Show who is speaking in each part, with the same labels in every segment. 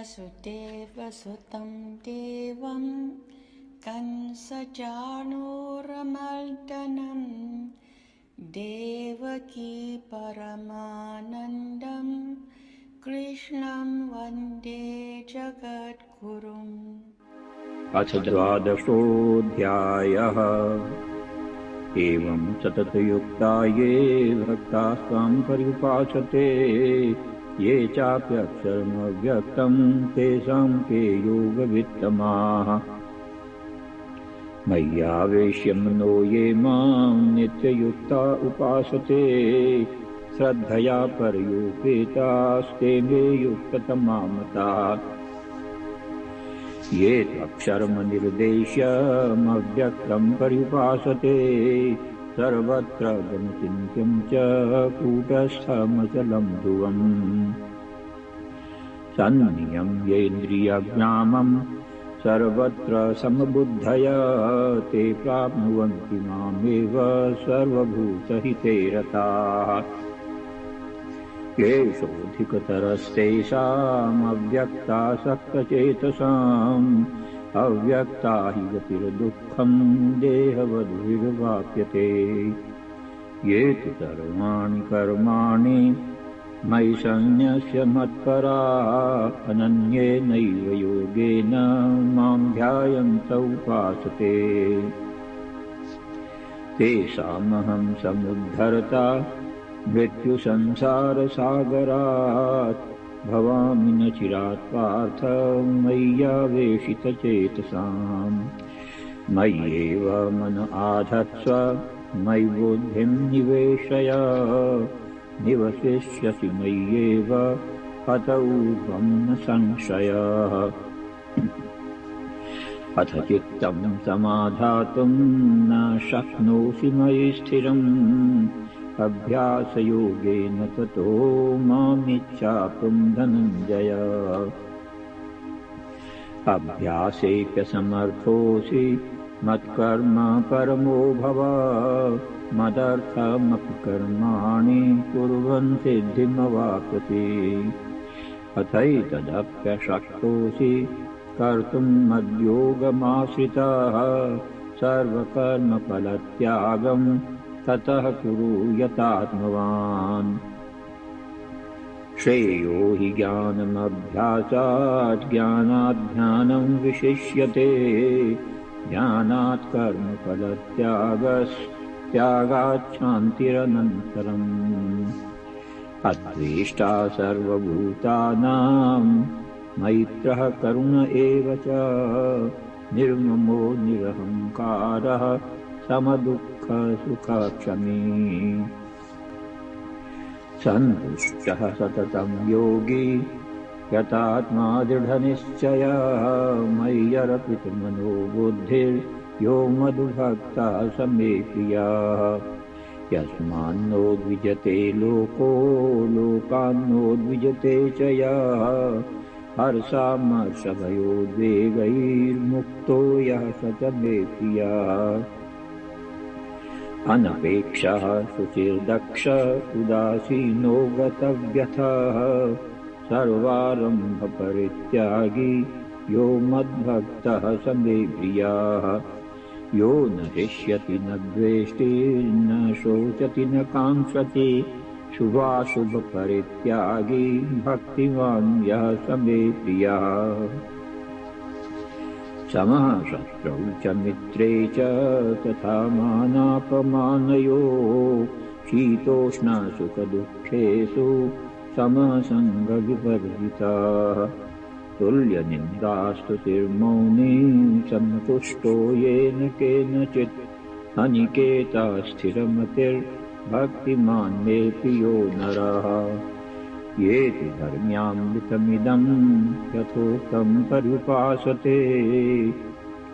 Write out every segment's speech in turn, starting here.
Speaker 1: वसुदेवसुतं देवं कंसचाणूरमर्दनं देवकी परमानन्दं कृष्णं वन्दे जगद्गुरुम्।
Speaker 2: अथ द्वादशोऽध्यायः। एवं सततयुक्ता ये भक्ताः स्वां पर्युपासते ये चाप्यक्षरमव्यक्तं तेषां के योगवित्तमाः। मय्यावेश्य मनो ये मां नित्ययुक्ता उपासते श्रद्धया परयोपेतास्ते मे युक्ततमा मताः। ये त्वक्षरमनिर्देश्यमव्यक्तं पर्युपासते सर्वत्र गमचिन्त्यं च कूटस्थमचलं ध्रुवम्। सन्नियम्येन्द्रियग्रामं सर्वत्र समबुद्धया ते प्राप्नुवन्ति मामेव सर्वभूतहिते रताः। क्लेशोऽधिकतरस्तेषामव्यक्तासक्तचेतसाम् अव्यक्ता हि गतिर्दुःखं देहवद्भिर्वाप्यते। ये तु सर्वाणि कर्माणि मयि सन्न्यस्य मत्परा अनन्येनैव योगेन मां ध्यायन्त उपासते तेषामहं समुद्धरता मृत्युसंसारसागरात् भवामि न चिरात् पार्थ मय्यावेशितचेतसाम्। मय्येव मन आधत्स्व मयि बुद्धिं निवेशय निवसिष्यसि मय्येव अत ऊर्ध्वं न संशयः। अथ चित्तं समाधातुं न शक्नोषि मयि स्थिरम् अभ्यासयोगेन ततो मामिच्छाप्तुं धनञ्जय। अभ्यासेऽप्यसमर्थोऽसि मत्कर्म परमो भव मदर्थमपि कर्माणि कुर्वन् सिद्धिमवाप्स्यसि। अथैतदप्यशक्तोऽसि कर्तुं मद्योगमाश्रितः सर्वकर्मफलत्यागं ततः कुरु यतात्मवान्। श्रेयो हि ज्ञानमभ्यासात् ज्ञानात् ध्यानं विशिष्यते ज्ञानात् कर्मफलत्यागात् शान्तिरनन्तरम्। अद्वेष्टा सर्वभूतानां मैत्रः करुण एव च निर्ममो निरहङ्कारः समदुःखसुखक्षमी। सन्तुष्टः सततं योगी यतात्मा दृढनिश्चयः मय्यर्पितमनो बुद्धिर्यो मद्भक्तः स मे प्रियः। यस्मान्नो द्विजते लोको लोकान्नो च यः हर्षामर्षभयोद्वेगैर्मुक्तो यः स च मे प्रियः। अनपेक्षः शुचिर्दक्ष उदासीनो गतव्यथः सर्वारम्भपरित्यागी यो मद्भक्तः स मे प्रियः। यो न हृष्यति न द्वेष्टि न शोचति न काङ्क्षति शुभाशुभपरित्यागी भक्तिमान् यः स मे प्रियः। समः शत्रौ च मित्रे च तथा मानापमानयोः शीतोष्णसुखदुःखेषु समः सङ्गविवर्जितः। तुल्यनिन्दास्तुतिर्मौनी सन्तुष्टो येन केनचित् अनिकेतः स्थिरमतिर्भक्तिमान् मे प्रियो नरः। ये तु धर्म्यामृतमिदं यथोक्तं पर्युपासते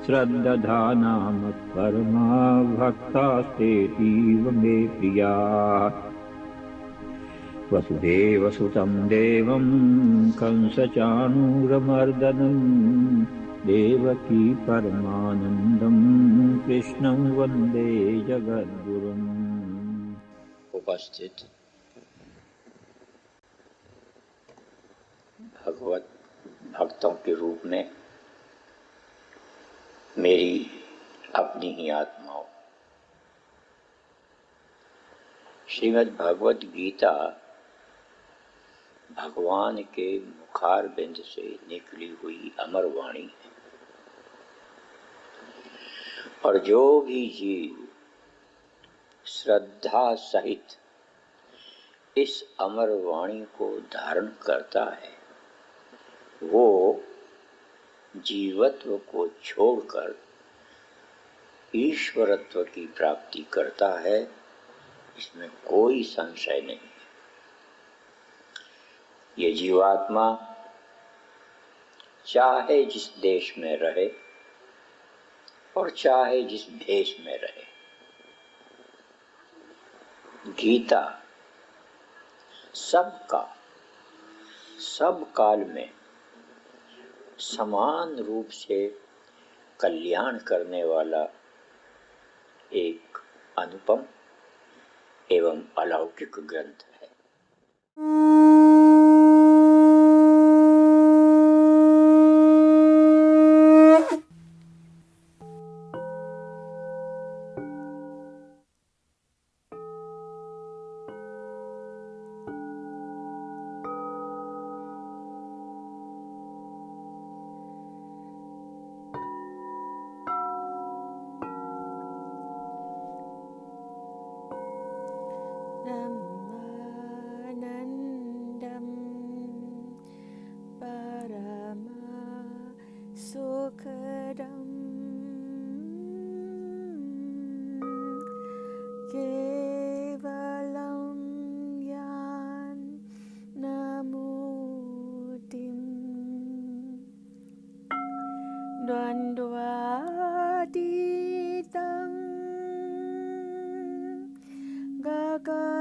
Speaker 2: श्रद्दधाना मत्परमा भक्तास्तेतीव मे प्रियाः। वसुदेवसुतं देवं कंसचाणूरमर्दनं देवकी परमानन्दं कृष्णं वन्दे जगद्गुरुम्। उपस्थित भगवत भक्तों के रूप में मेरी अपनी ही आत्माओं। श्रीमद् भगवद गीता भगवान के मुखारबिंद से निकली हुई अमर वाणी है, और जो भी जीव श्रद्धा सहित इस अमर वाणी को धारण करता है, वो जीवत्व को छोड़कर ईश्वरत्व की प्राप्ति करता है, इसमें कोई संशय नहीं है। ये जीवात्मा चाहे जिस देश में रहे और चाहे जिस भेष में रहे, गीता सबका सब काल में समान रूप से कल्याण करने वाला एक अनुपम एवं अलौकिक ग्रंथ है।
Speaker 1: द्वन्द्वातीतं गगनसदृशं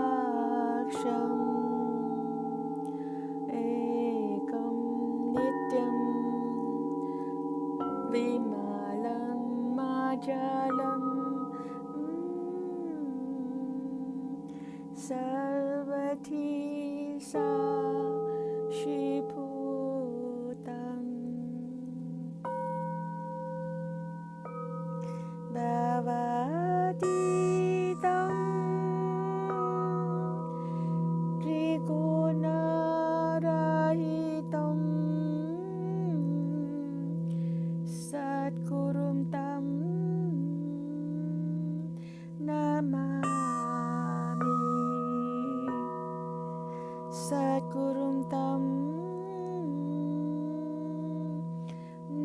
Speaker 1: तत्त्वमस्यादिलक्ष्यम् एकं नित्यं विमलं अजलम् सर्वधी साक्षीभूतम् भवातीतं त्रिगुणरहितं सद्गुरुं तं नमामि। सद्गुरुं तं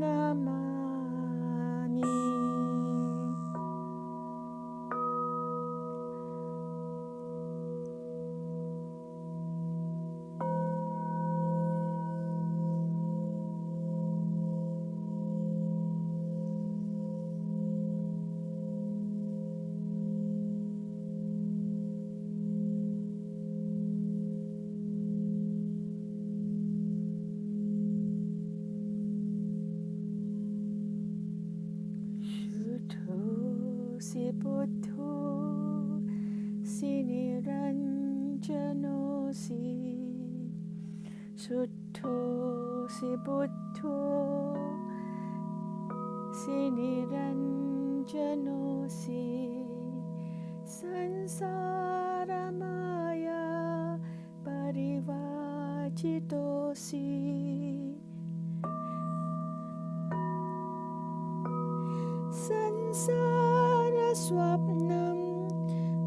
Speaker 1: नमामि। शुद्धोऽसि बुद्धोऽसि निरञ्जनोऽसि शुद्धोऽसि बुद्धोऽसि निरञ्जनोऽसि संसारमाया परिवर्जितोऽसि संसारस्वप्नं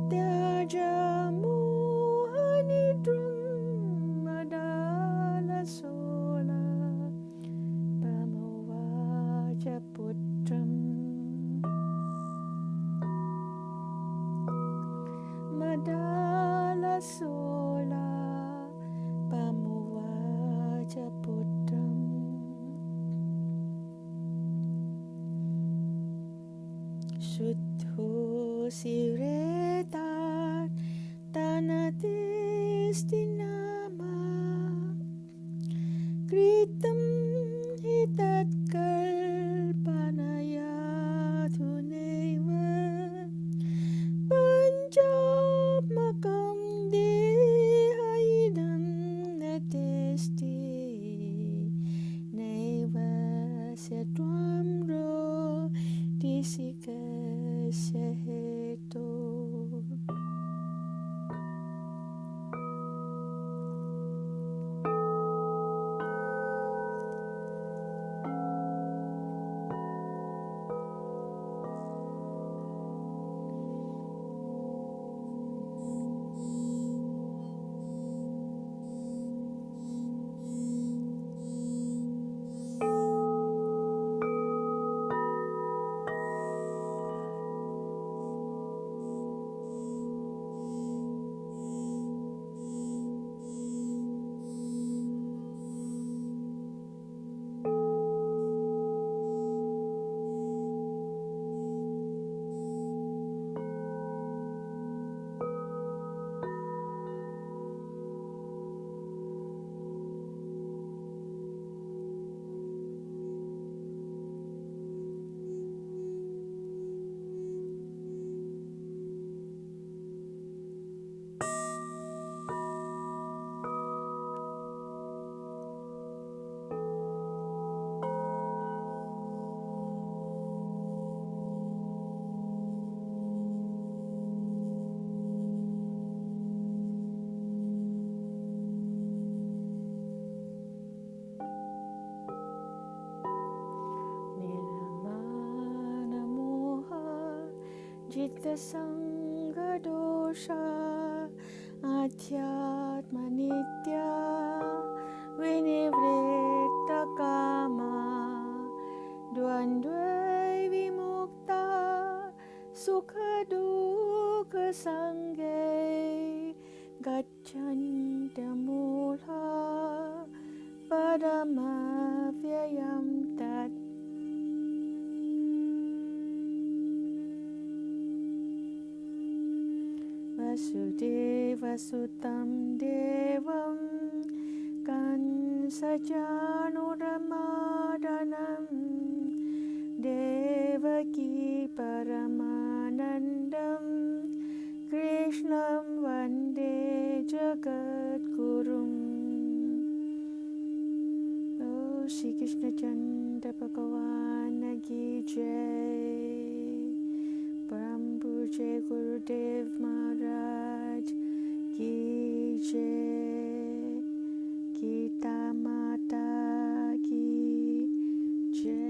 Speaker 1: त्यज मोहनिद्रुं मदालसोला तमुवाच पुत्रम् मदालसोला तमुवाच पुत्रम् शुद्धोऽसि रेतात् तनतेऽस्ति नाम कृतं हि तत्कल्पनया रसिकस्य हेतो जितसङ्गदोषा आध्यात्मनित्या विनिवृत्तकामा द्वन्द्वैर्विमुक्ता सुखदुःखसङ्गे गच्छन्तमूढा परमव्ययं तत् वसुदेवसुतं देवं कंसचाणूरमर्दनं देवकी परमानन्दं कृष्णं वन्दे जगद्गुरुम् ओ श्री कृष्ण चंद्र भगवान की जय। परम पूज्य गुरुदेव महाराज की जय। गीता माता की जय।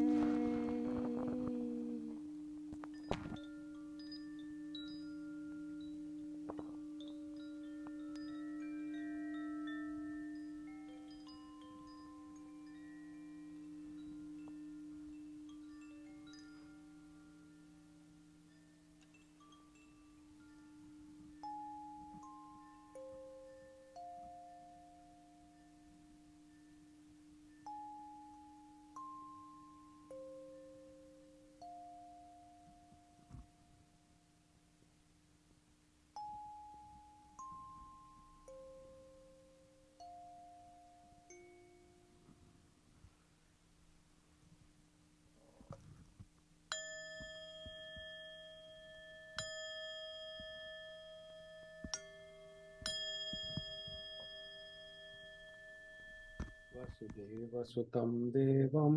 Speaker 3: वसुदेवसुतं देवं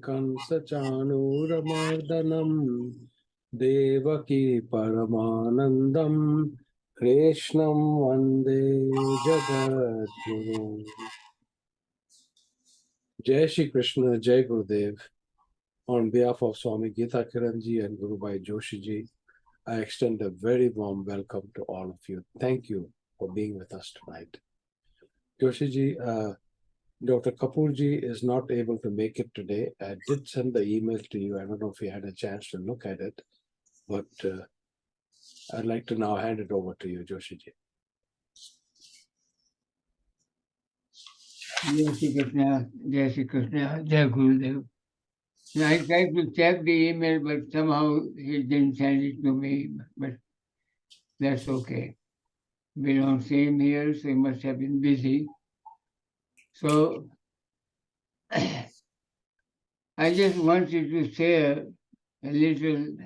Speaker 3: कंसचाणूरमर्दनं देवकी परमानन्दं कृष्णं वन्दे जगद्गुरु। Jai Shri Krishna, Jai Gurudev. On behalf of Swami Geeta Kiran ji and Guru Bhai Joshi ji, I extend a very warm welcome to all of you. Thank you for being with us tonight. Joshi ji, Dr. Kapoor ji is not able to make it today. I did send the email to you. I don't know if you had a chance to look at it, but I'd like to now hand it over to you, Joshi ji.
Speaker 4: Jai Shri Krishna, Jai Shri Krishna, Jai Gurudev. I tried to check the email, but somehow he didn't send it to me, but that's okay. We don't see him here, so he must have been busy. So I just wanted to share a little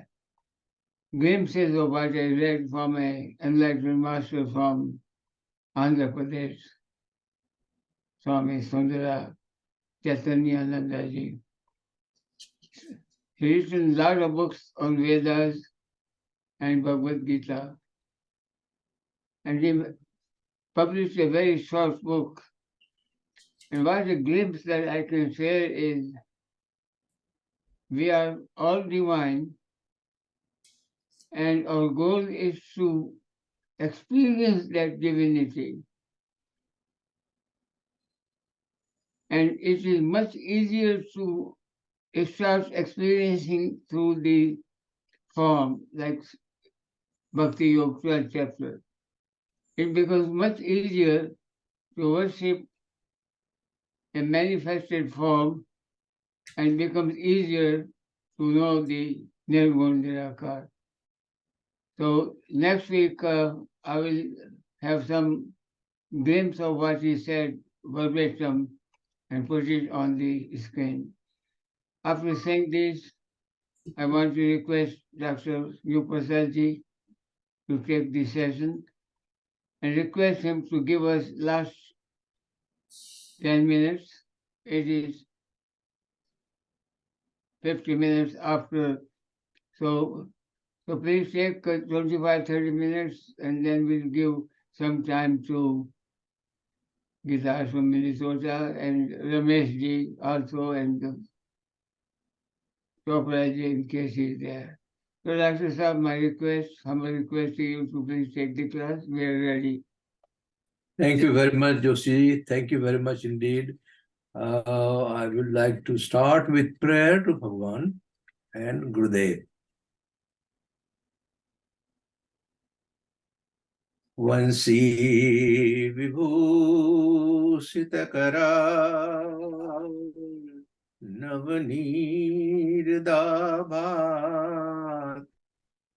Speaker 4: glimpses of what I read from an enlightened master from Andhra Pradesh, Swami Sundara Chaitanyananda ji. He's written a lot of books on Vedas and Bhagavad Gita. And he published a very short book. And what a glimpse that I can share is we are all divine, and our goal is to experience that divinity. And it is much easier to start experiencing through the form, like Bhakti Yoga 12th chapter. It becomes much easier to worship a manifested form and becomes easier to know the Nirgun Nirakar. So next week I will have some glimpse of what he said verbatim and put it on the screen. After saying this, I want to request Dr. Yupasalji to take the session and request him to give us last 10 minutes. It is 50 minutes after. So please take 25-30 minutes, and then we'll give some time to Geeta from Minnesota and Ramesh ji also, and Chopra ji in case he's there. So Dr. Saab, my request, humble request to you to please take the class. We are ready.
Speaker 5: Thank you very much, Joshi. Thank you very much indeed. I would like to start with prayer to Bhagwan and Gurudev. Vansi Vibhusitakara Navanirdabhat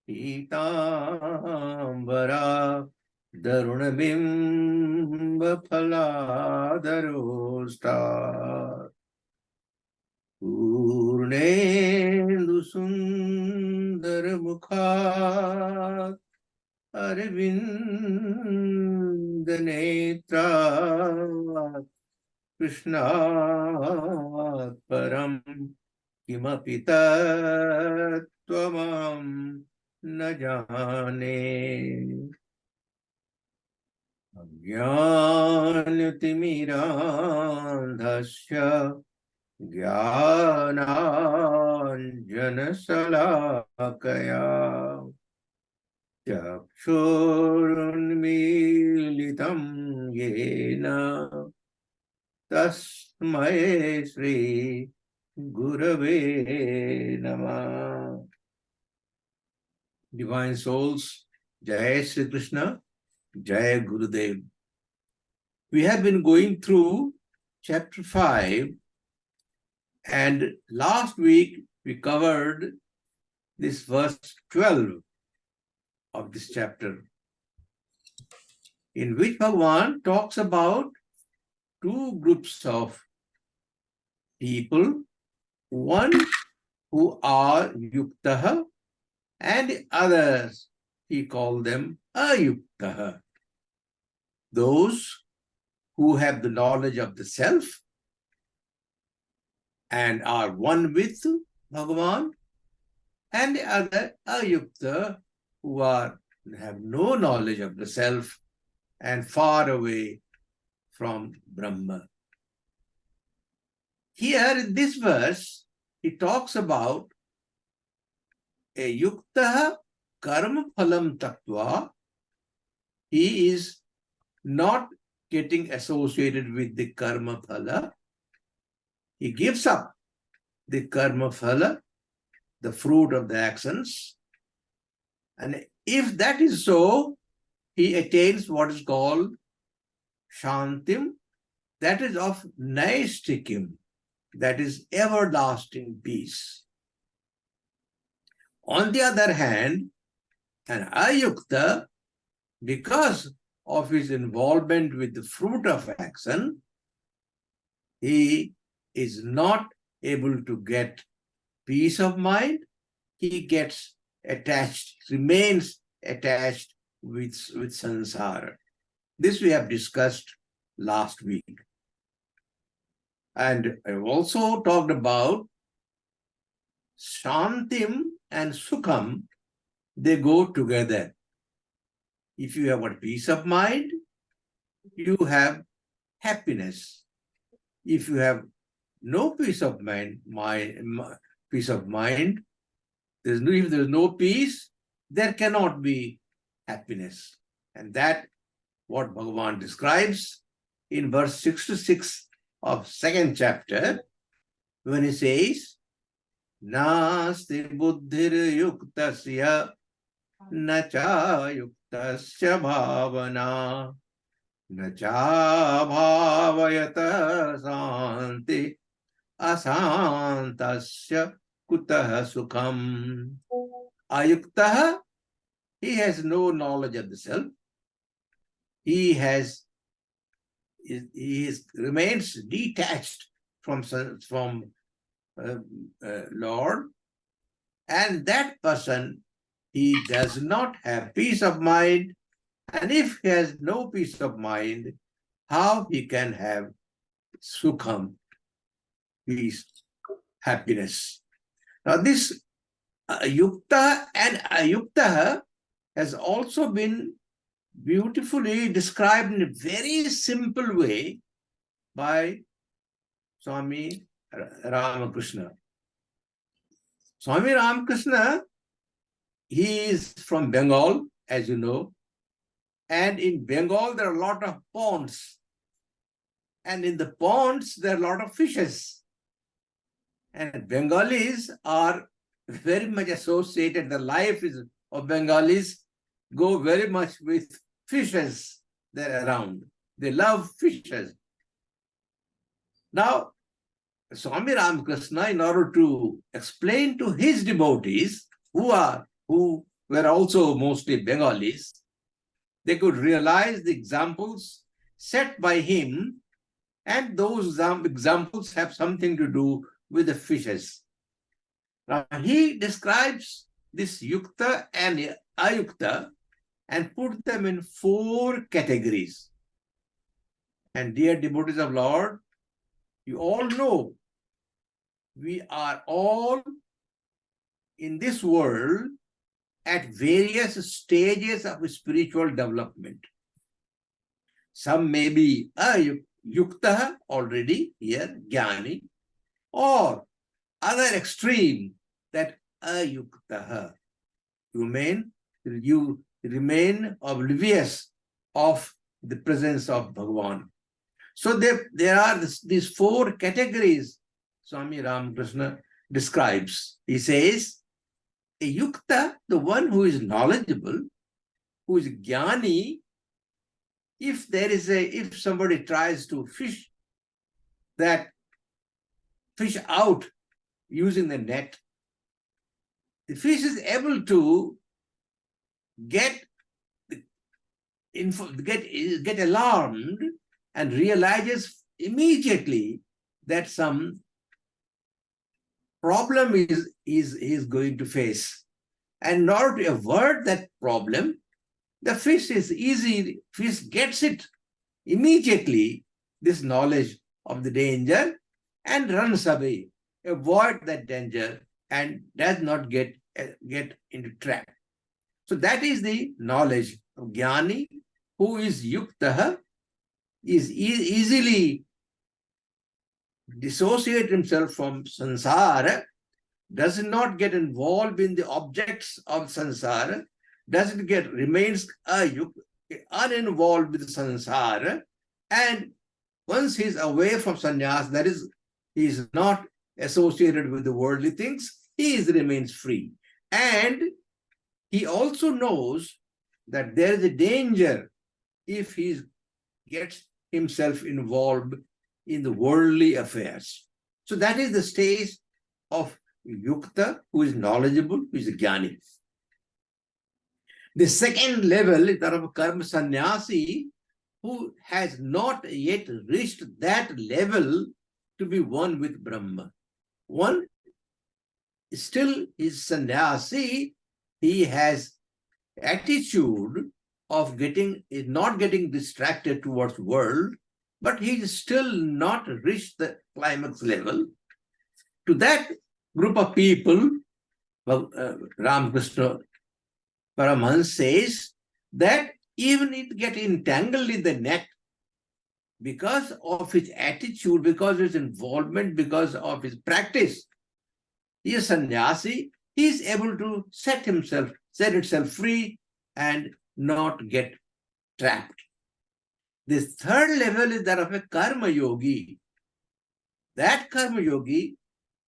Speaker 5: Pitambara Darunabimba Phaladarosta Purnendu Sundara Mukhat Arvindanetra Krishnat Param Kimapi Tattvamam न जाने अज्ञानतिमिरान्धस्य ज्ञानाञ्जनशलाकया चक्षुरुन्मीलितं येन तस्मै श्री गुरवे नमः. Divine souls, Jai Sri Krishna, Jai Gurudev. We have been going through chapter 5, and last week we covered this verse 12 of this chapter, in which Bhagwan talks about two groups of people, one who are yuktaha, and others, he called them ayuktaha. Those who have the knowledge of the self and are one with Bhagavan, and the other ayukta, who have no knowledge of the self and far away from Brahma. Here in this verse, he talks about a yuktaha karma phalam tattva. He is not getting associated with the karma phala. He gives up the karma phala, the fruit of the actions. And if that is so, he attains what is called shantim, that is of naistikim, that is everlasting peace. On the other hand, an ayukta, because of his involvement with the fruit of action, he is not able to get peace of mind. He gets attached, remains attached with samsara. This we have discussed last week. And I've also talked about Shantim and Sukham, they go together. If you have a peace of mind, you have happiness. If you have no peace of mind, if there's no peace, there cannot be happiness. And that what Bhagavan describes in verse 66 of 2nd chapter, when he says, Nasti buddhir yuktasya nacha yuktasya bhavana nacha bhavayata santi asantasya kutah sukham. Ayuktaha, he has no knowledge of the self. He remains detached from Lord, and that person, he does not have peace of mind. And if he has no peace of mind, how he can have sukham, peace, happiness? Now this yukta and ayukta has also been beautifully described in a very simple way by Swami Ramakrishna. Swami Ramakrishna, he is from Bengal, as you know, and in Bengal there are a lot of ponds, and in the ponds there are a lot of fishes, and Bengalis are very much associated, the life of Bengalis go very much with fishes there around. They love fishes. Now, Swami Ramakrishna, in order to explain to his devotees, who were also mostly Bengalis, they could realize the examples set by him, and those examples have something to do with the fishes. Now, he describes this yukta and ayukta and put them in 4 categories. And dear devotees of Lord, you all know we are all in this world at various stages of spiritual development. Some may be yukta already here, jnani, or other extreme, that ayukta. You remain oblivious of the presence of Bhagavan. So there are these 4 categories Swami Ramakrishna describes. He says, a yukta, the one who is knowledgeable, who is jnani, if somebody tries to fish out using the net, the fish is able to get alarmed and realizes immediately that some problem is going to face. And in order to avoid that problem, the fish gets it immediately, this knowledge of the danger, and runs away, avoid that danger, and does not get into trap. So that is the knowledge of jnani, who is yukta, is easily dissociate himself from sansara, does not get involved in the objects of sansara, remains uninvolved with sansara, and once he is away from sannyas, that is, he is not associated with the worldly things, he remains free. And he also knows that there is a danger if he gets himself involved in the worldly affairs. So that is the stage of yukta, who is knowledgeable, who is a jnani. The second level is that of karma sannyasi, who has not yet reached that level to be one with Brahma. One still is sannyasi, he has attitude of not getting distracted towards world, but he is still not reached the climax level. To that, group of people, Ramakrishna Paramahansa says that even it get entangled in the net because of his attitude, because of his involvement, because of his practice. He is sannyasi, he is able to set itself free and not get trapped. This third level is that of a karma yogi. That karma yogi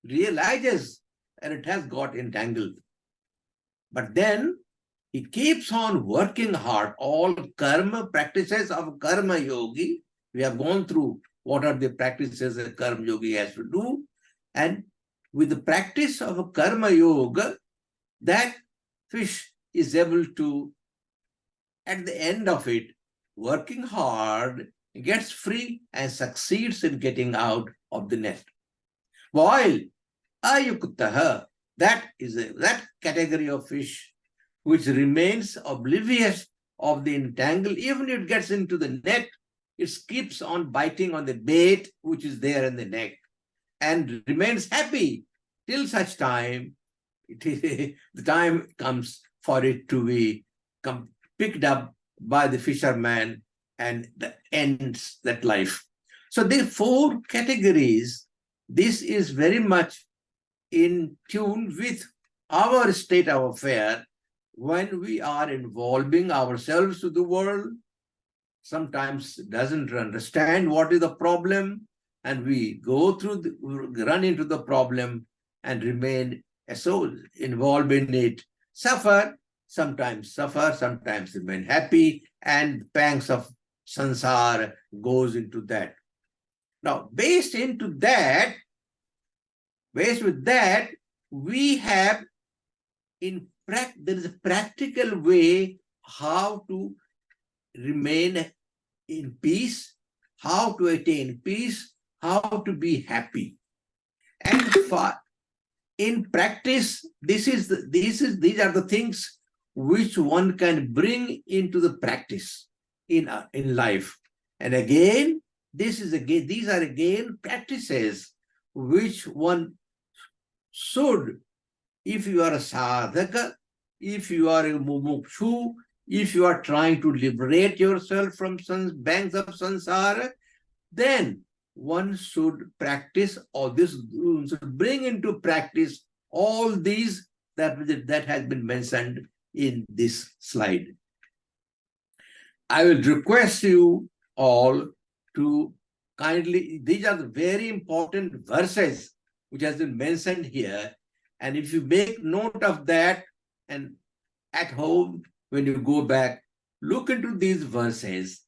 Speaker 5: realizes that it has got entangled. But then he keeps on working hard. All karma practices of karma yogi, we have gone through what are the practices a karma yogi has to do. And with the practice of a karma yoga, that fish is able to, at the end of it, working hard, gets free and succeeds in getting out of the net. While ayuktaha, that category of fish which remains oblivious of the entangle, even if it gets into the net, it keeps on biting on the bait which is there in the net and remains happy till such time the time comes for it to be picked up by the fisherman and ends that life. So the four categories, this is very much in tune with our state of affair when we are involving ourselves to the world. Sometimes doesn't understand what is the problem, and we go through, run into the problem and remain so involved in it, sometimes remain happy, and pangs of sansara goes into that. Now, based with that, we have there is a practical way how to remain in peace, how to attain peace, how to be happy. And in practice, these are the things which one can bring into the practice in life. And again, these are again practices which one should, if you are a sadhaka, if you are a mumukshu, if you are trying to liberate yourself from banks of sansara, then one should practice all this, should bring into practice all these that has been mentioned in this slide. I will request you all to kindly, these are the very important verses which has been mentioned here. And if you make note of that, and at home, when you go back, look into these verses,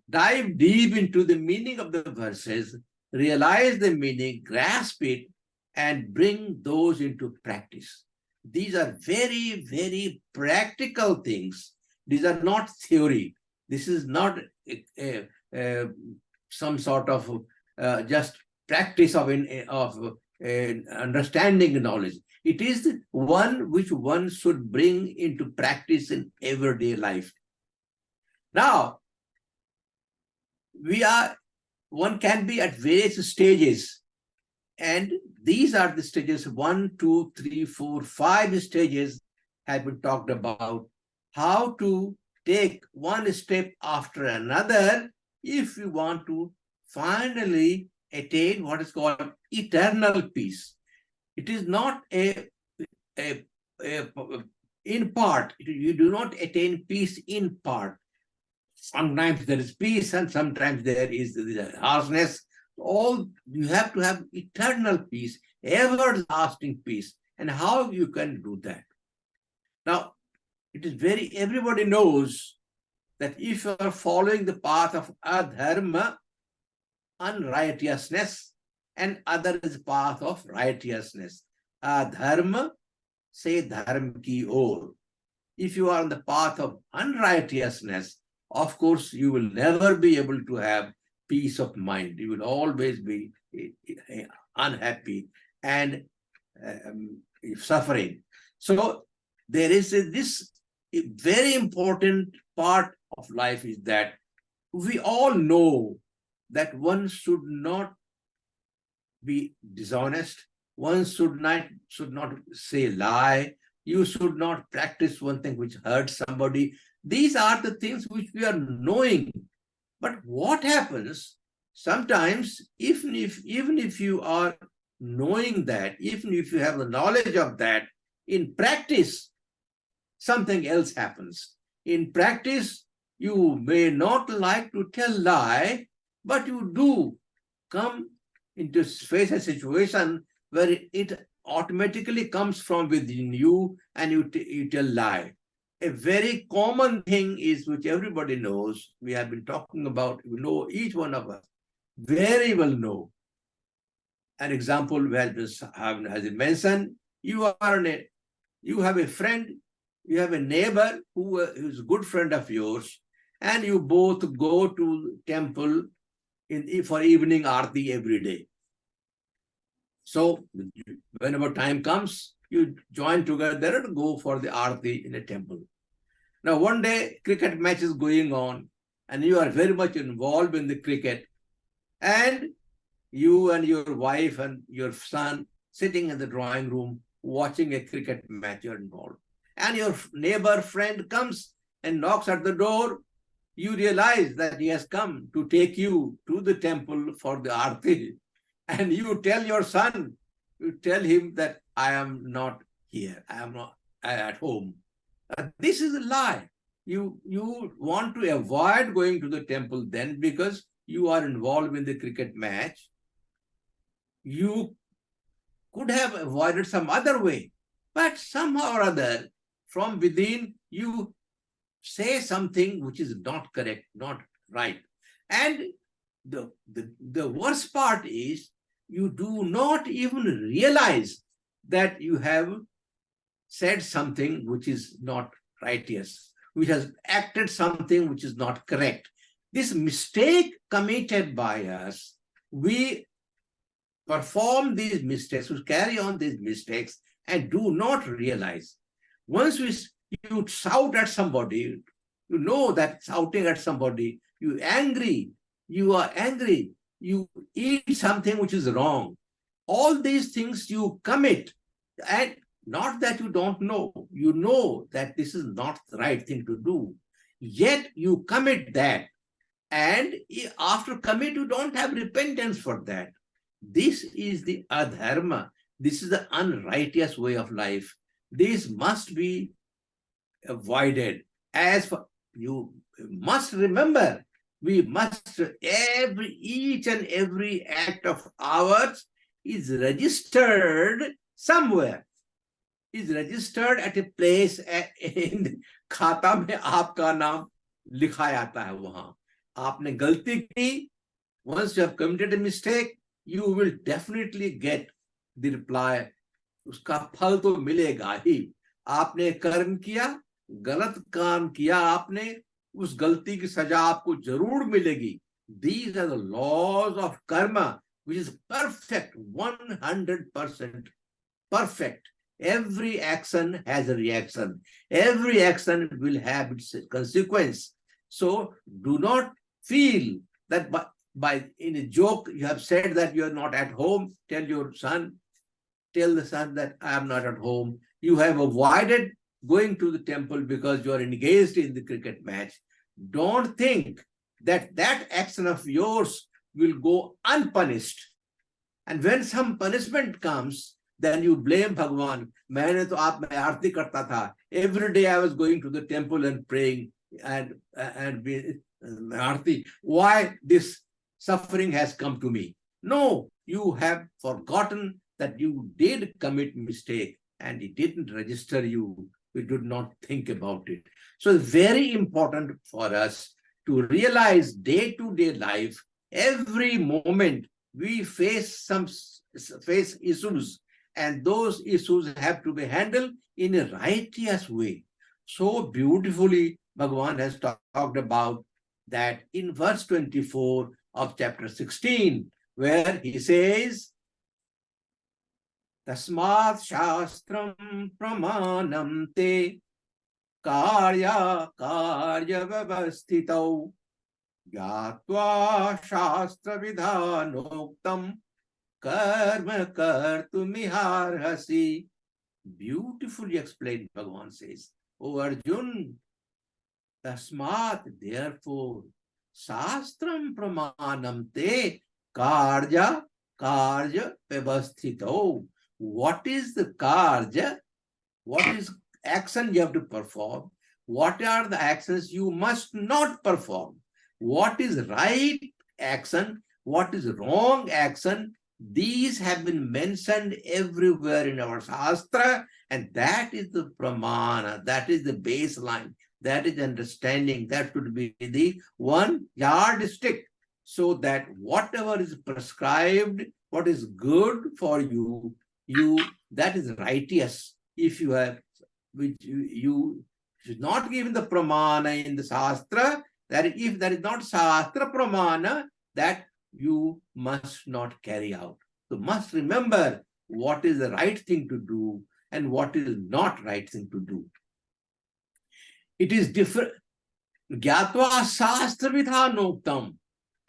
Speaker 5: dive deep into the meaning of the verses, realize the meaning, grasp it, and bring those into practice. These are very, very practical things. These are not theory. This is not some sort of just practice of understanding knowledge. It is one which one should bring into practice in everyday life. Now, one can be at various stages, and these are the stages 1, 2, 3, 4, 5 stages have been talked about. How to take one step after another if you want to finally attain what is called eternal peace. It is not in part. You do not attain peace in part. Sometimes there is peace and sometimes there is harshness. You have to have eternal peace, everlasting peace. And how you can do that? Now, it is everybody knows that if you are following the path of adharma, unrighteousness, and other is path of righteousness. Adharma, say dharma ki or. If you are on the path of unrighteousness, of course, you will never be able to have peace of mind. You will always be unhappy and suffering. So there is this very important part of life is that we all know that one should not be dishonest, one should not say lie. You should not practice one thing which hurts somebody. These are the things which we are knowing. But what happens sometimes, even if you are knowing that, even if you have the knowledge of that, in practice, something else happens. In practice, you may not like to tell lie, but you do come into face a situation where it automatically comes from within you and you tell lie. A very common thing is, which everybody knows, we have been talking about, you know, each one of us very well know. An example has been mentioned. You have a friend, you have a neighbor who is a good friend of yours, and you both go to temple for evening aarti every day. So whenever time comes, you join together and go for the aarti in a temple. Now one day cricket match is going on and you are very much involved in the cricket, and you and your wife and your son sitting in the drawing room watching a cricket match, you're involved. And your neighbor friend comes and knocks at the door. You realize that he has come to take you to the temple for the aarti. And you tell your son, you tell him that I am not here, I am not at home. This is a lie. You want to avoid going to the temple then because you are involved in the cricket match. You could have avoided some other way, but somehow or other, from within, you say something which is not correct, not right. And the worst part is, you do not even realize that you have said something which is not righteous, which has acted something which is not correct. This mistake committed by us, we perform these mistakes, we carry on these mistakes and do not realize. Once you shout at somebody, you know that shouting at somebody, you are angry, you eat something which is wrong. All these things you commit, and not that you don't know, you know that this is not the right thing to do, yet you commit that. And after commit, you don't have repentance for that. This is the adharma. This is the unrighteous way of life. This must be avoided. As for, you must remember, we must, each and every act of ours is registered somewhere, is registered at a place, in खाता में आपका नाम लिखा जाता है वहां. आपने गलती की, once you have committed a mistake, you will definitely get the reply. उसका फल तो मिलेगा ही. आपने कर्म किया, गलत काम किया आपने, उस गलती की सजा आपको जरूर मिलेगी. These are the laws of karma, which is perfect, 100% perfect. Every action has a reaction. Every action will have its consequence. So do not feel that by in a joke you have said that you are not at home. Tell the son that I am not at home. You have avoided going to the temple because you are engaged in the cricket match. Don't think that that action of yours will go unpunished. And when some punishment comes, then you blame Bhagwan. मैंने तो आप में आरती करता था. Every day I was going to the temple and praying and Aarti. Why this suffering has come to me? No, you have forgotten that you did commit mistake and it didn't register you. We did not think about it. So it's very important for us to realize day-to-day life, every moment we face issues, and those issues have to be handled in a righteous way. So beautifully, Bhagwan has talked about that in verse 24 of chapter 16, where he says, Tasmat Shastram Pramanam Te Karya Vyavasthitau Yatva Shastra Vidhanoktam karma kartumiharhasi. Beautifully explained, Bhagavan says. O Arjun, tasmat, therefore, shastram pramanam te karja vyavasthito. What is the karja? What is action you have to perform? What are the actions you must not perform? What is right action? What is wrong action? These have been mentioned everywhere in our Shastra, and that is the pramana, that is the baseline, that is understanding, that should be the one yardstick, so that whatever is prescribed, what is good for you, that is righteous. If you have, which you should not give the pramana in the Shastra, that if there is not Shastra pramana, that you must not carry out. So must remember what is the right thing to do and what is not right thing to do. It is different. Gyatva Shastra Vidhanoktam,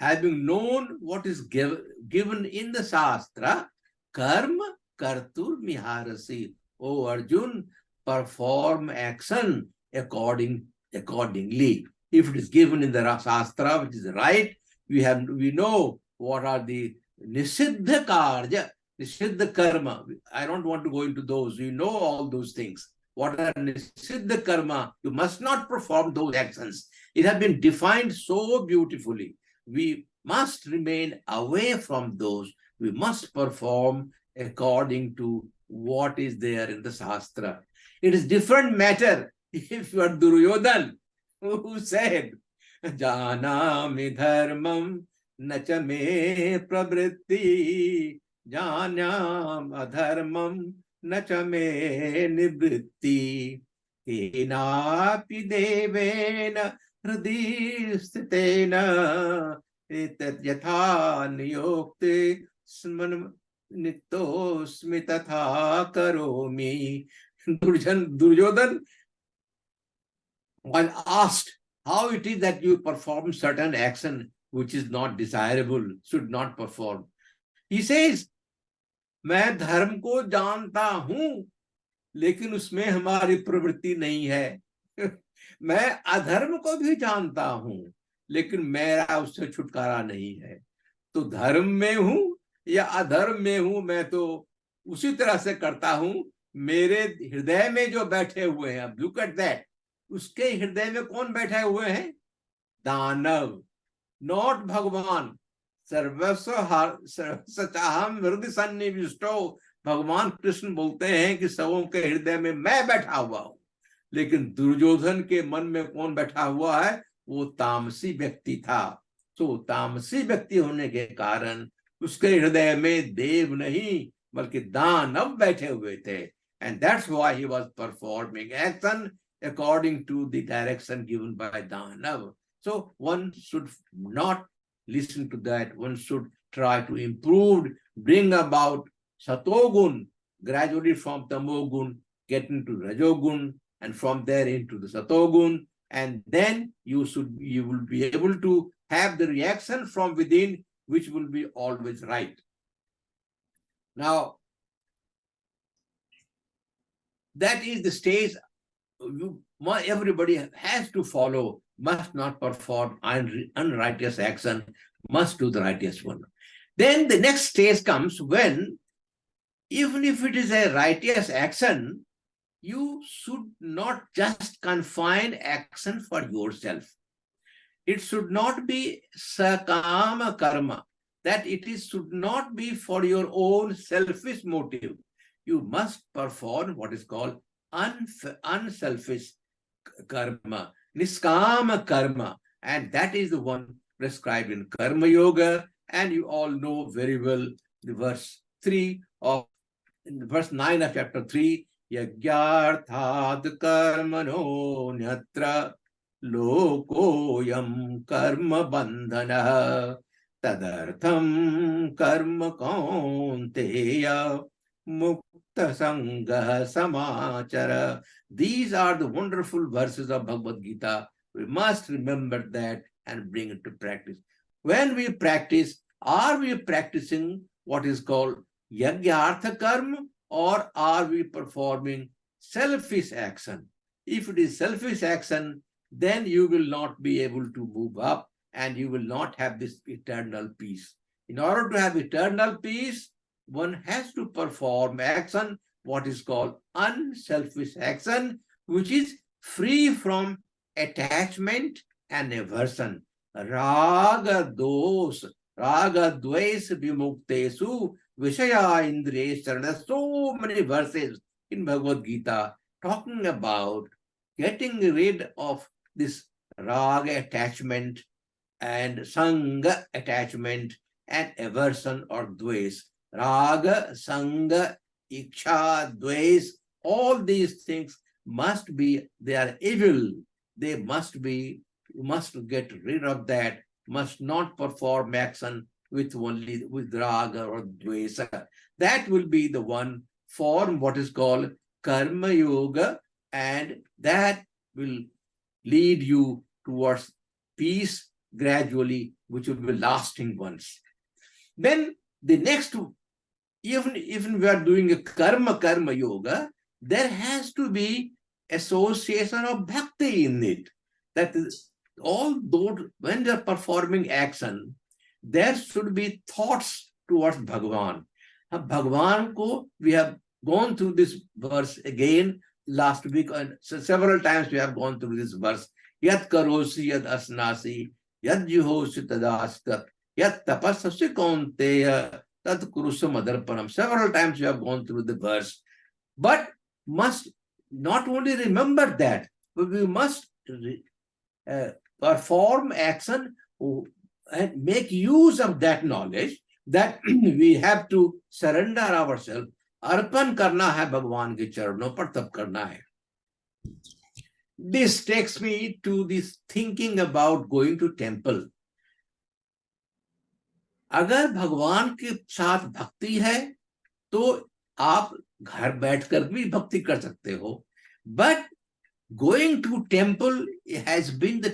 Speaker 5: having known what is given in the Shastra, karma kartur miharasi. O Arjun, perform action accordingly. If it is given in the Shastra, which is right, we know what are the nisiddha karya, nisiddha karma. I don't want to go into those. You know all those things. What are nisiddha karma? You must not perform those actions. It has been defined so beautifully. We must remain away from those. We must perform according to what is there in the Shastra. It is different matter if you are Duryodhan, who said, Janami dharmam nacha me pravritti, Janyam adharmam nacha me nivritti, Tenapi devena hradi sthitena, etat yatha niyokte smanam Nitosmi tatha karomi. Duryodhan, when asked how it is that you perform certain action which is not desirable, should not perform, he says, मैं धर्म को जानता हूं लेकिन उसमें हमारी प्रवृत्ति नहीं है. मैं अधर्म को भी जानता हूं लेकिन मेरा उससे छुटकारा नहीं है. तो धर्म में हूं या अधर्म में हूं, मैं तो उसी तरह से करता हूं. मेरे हृदय में जो बैठे हुए हैं, लुक एट दैट, उसके हृदय में कौन बैठे हुए हैं? दानव, नॉट भगवान. सर्वस्वचाहम हृदय सन्निविष्टो. भगवान कृष्ण बोलते हैं कि सबों के हृदय में मैं बैठा हुआ हूं, लेकिन दुर्योधन के मन में कौन बैठा हुआ है? वो तामसी व्यक्ति था. तो तामसी व्यक्ति होने के कारण उसके हृदय में देव नहीं बल्कि दानव बैठे हुए थे. And that's why he was performing action according to the direction given by Danav. So one should not listen to that. One should try to improve, bring about Satogun, gradually from Tamogun, get into Rajogun, and from there into the Satogun. And then you will be able to have the reaction from within, which will be always right. Now, that is the stage everybody has to follow, must not perform unrighteous action, must do the righteous one. Then the next stage comes when, even if it is a righteous action, you should not just confine action for yourself. It should not be sakama karma, that should not be for your own selfish motive. You must perform what is called unselfish karma, niskama karma, and that is the one prescribed in Karma Yoga. And you all know very well the verse 9 of chapter 3, Yagyarthad karmano nyatra lokoyam karma bandhana tadartham karma kaunteya mukta sangha samachara. These are the wonderful verses of Bhagavad Gita. We must remember that and bring it to practice. When we practice, are we practicing what is called Yagyartha karma, or are we performing selfish action? If it is selfish action, then you will not be able to move up and you will not have this eternal peace. In order to have eternal peace, one has to perform action, what is called unselfish action, which is free from attachment and aversion. Raga dos, raga dves vimuktesu, vishaya indriya. So many verses in Bhagavad Gita talking about getting rid of this raga attachment and sangha attachment and aversion or dves. Raga, sangha, iksha, dves, all these things must be, they are evil. They must be, you must get rid of that, must not perform action with only with raga or dvesa. That will be the one form what is called karma yoga, and that will lead you towards peace gradually, which will be lasting ones. Then the next, even we are doing a karma yoga, there has to be association of bhakti in it. That is, although when they are performing action, there should be thoughts towards Bhagavan. Bhagavan ko, we have gone through this verse again last week, and several times we have gone through this verse. Yat karosi yad asnasi, yad juhosi tadastat, yat tapasasi kaunteya, tat kurusam adarpanam. Several times we have gone through the verse. But must not only remember that, but we must perform action and make use of that knowledge, that we have to surrender ourselves. Arpan karna hai Bhagwan ke charanon par, tab karna hai. This takes me to this thinking about going to temple. अगर भगवान के साथ भक्ति है तो आप घर बैठकर भी भक्ति कर सकते हो. But going to temple has been the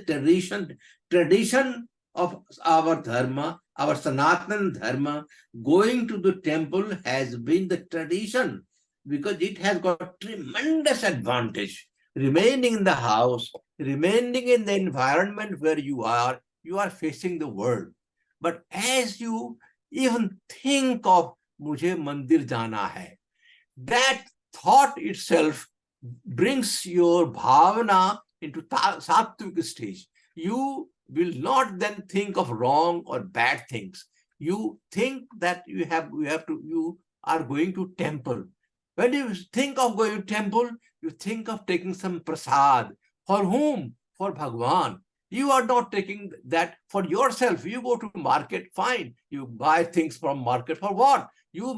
Speaker 5: tradition of our dharma, our Sanatana dharma. Going to the temple has been the tradition because it has got tremendous advantage. Remaining in the house, remaining in the environment where you are facing the world. But as you even think of mujhe mandir jana hai, that thought itself brings your bhavana into sattvic stage. You will not then think of wrong or bad things. You think that you are going to temple. When you think of going to temple, you think of taking some prasad. For whom? For Bhagwan. You are not taking that for yourself. You go to market, fine. You buy things from market. For what? You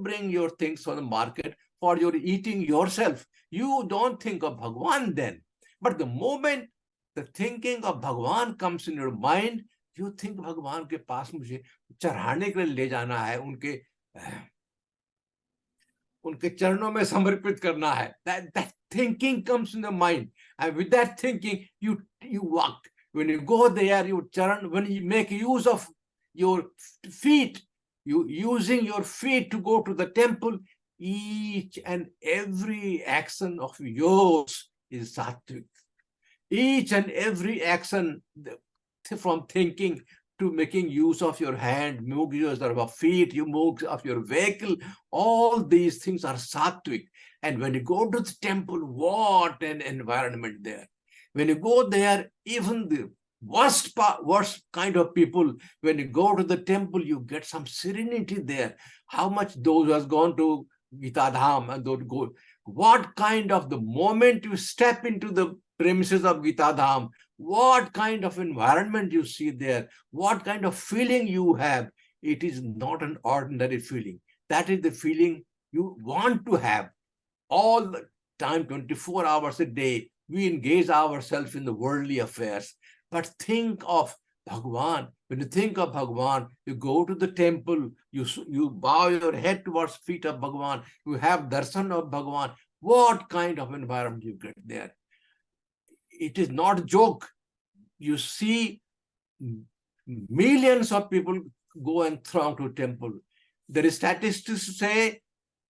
Speaker 5: bring your things from the market for your eating yourself. You don't think of Bhagwan then. But the moment the thinking of Bhagwan comes in your mind, you think Bhagwan ke paas mujhe चढ़ाने के लिए ले जाना है, उनके चरणों में समर्पित करना है. That thinking comes in the mind, and with that thinking you walk. When you go there, when you make use of your feet, you using your feet to go to the temple, each and every action of yours is sattvic. Each and every action, from thinking to making use of your hand, use of your feet, you move of your vehicle, all these things are sattvic. And when you go to the temple, what an environment there. When you go there, even the worst kind of people, when you go to the temple, you get some serenity there. How much those who has gone to Geeta Dham and those go, what kind of the moment you step into the premises of Geeta Dham, what kind of environment you see there, what kind of feeling you have. It is not an ordinary feeling. That is the feeling you want to have all the time, 24 hours a day. We engage ourselves in the worldly affairs. But think of Bhagwan. When you think of Bhagwan, you go to the temple, you bow your head towards feet of Bhagwan, you have darshan of Bhagwan. What kind of environment you get there? It is not a joke. You see millions of people go and throng to temple. There is statistics to say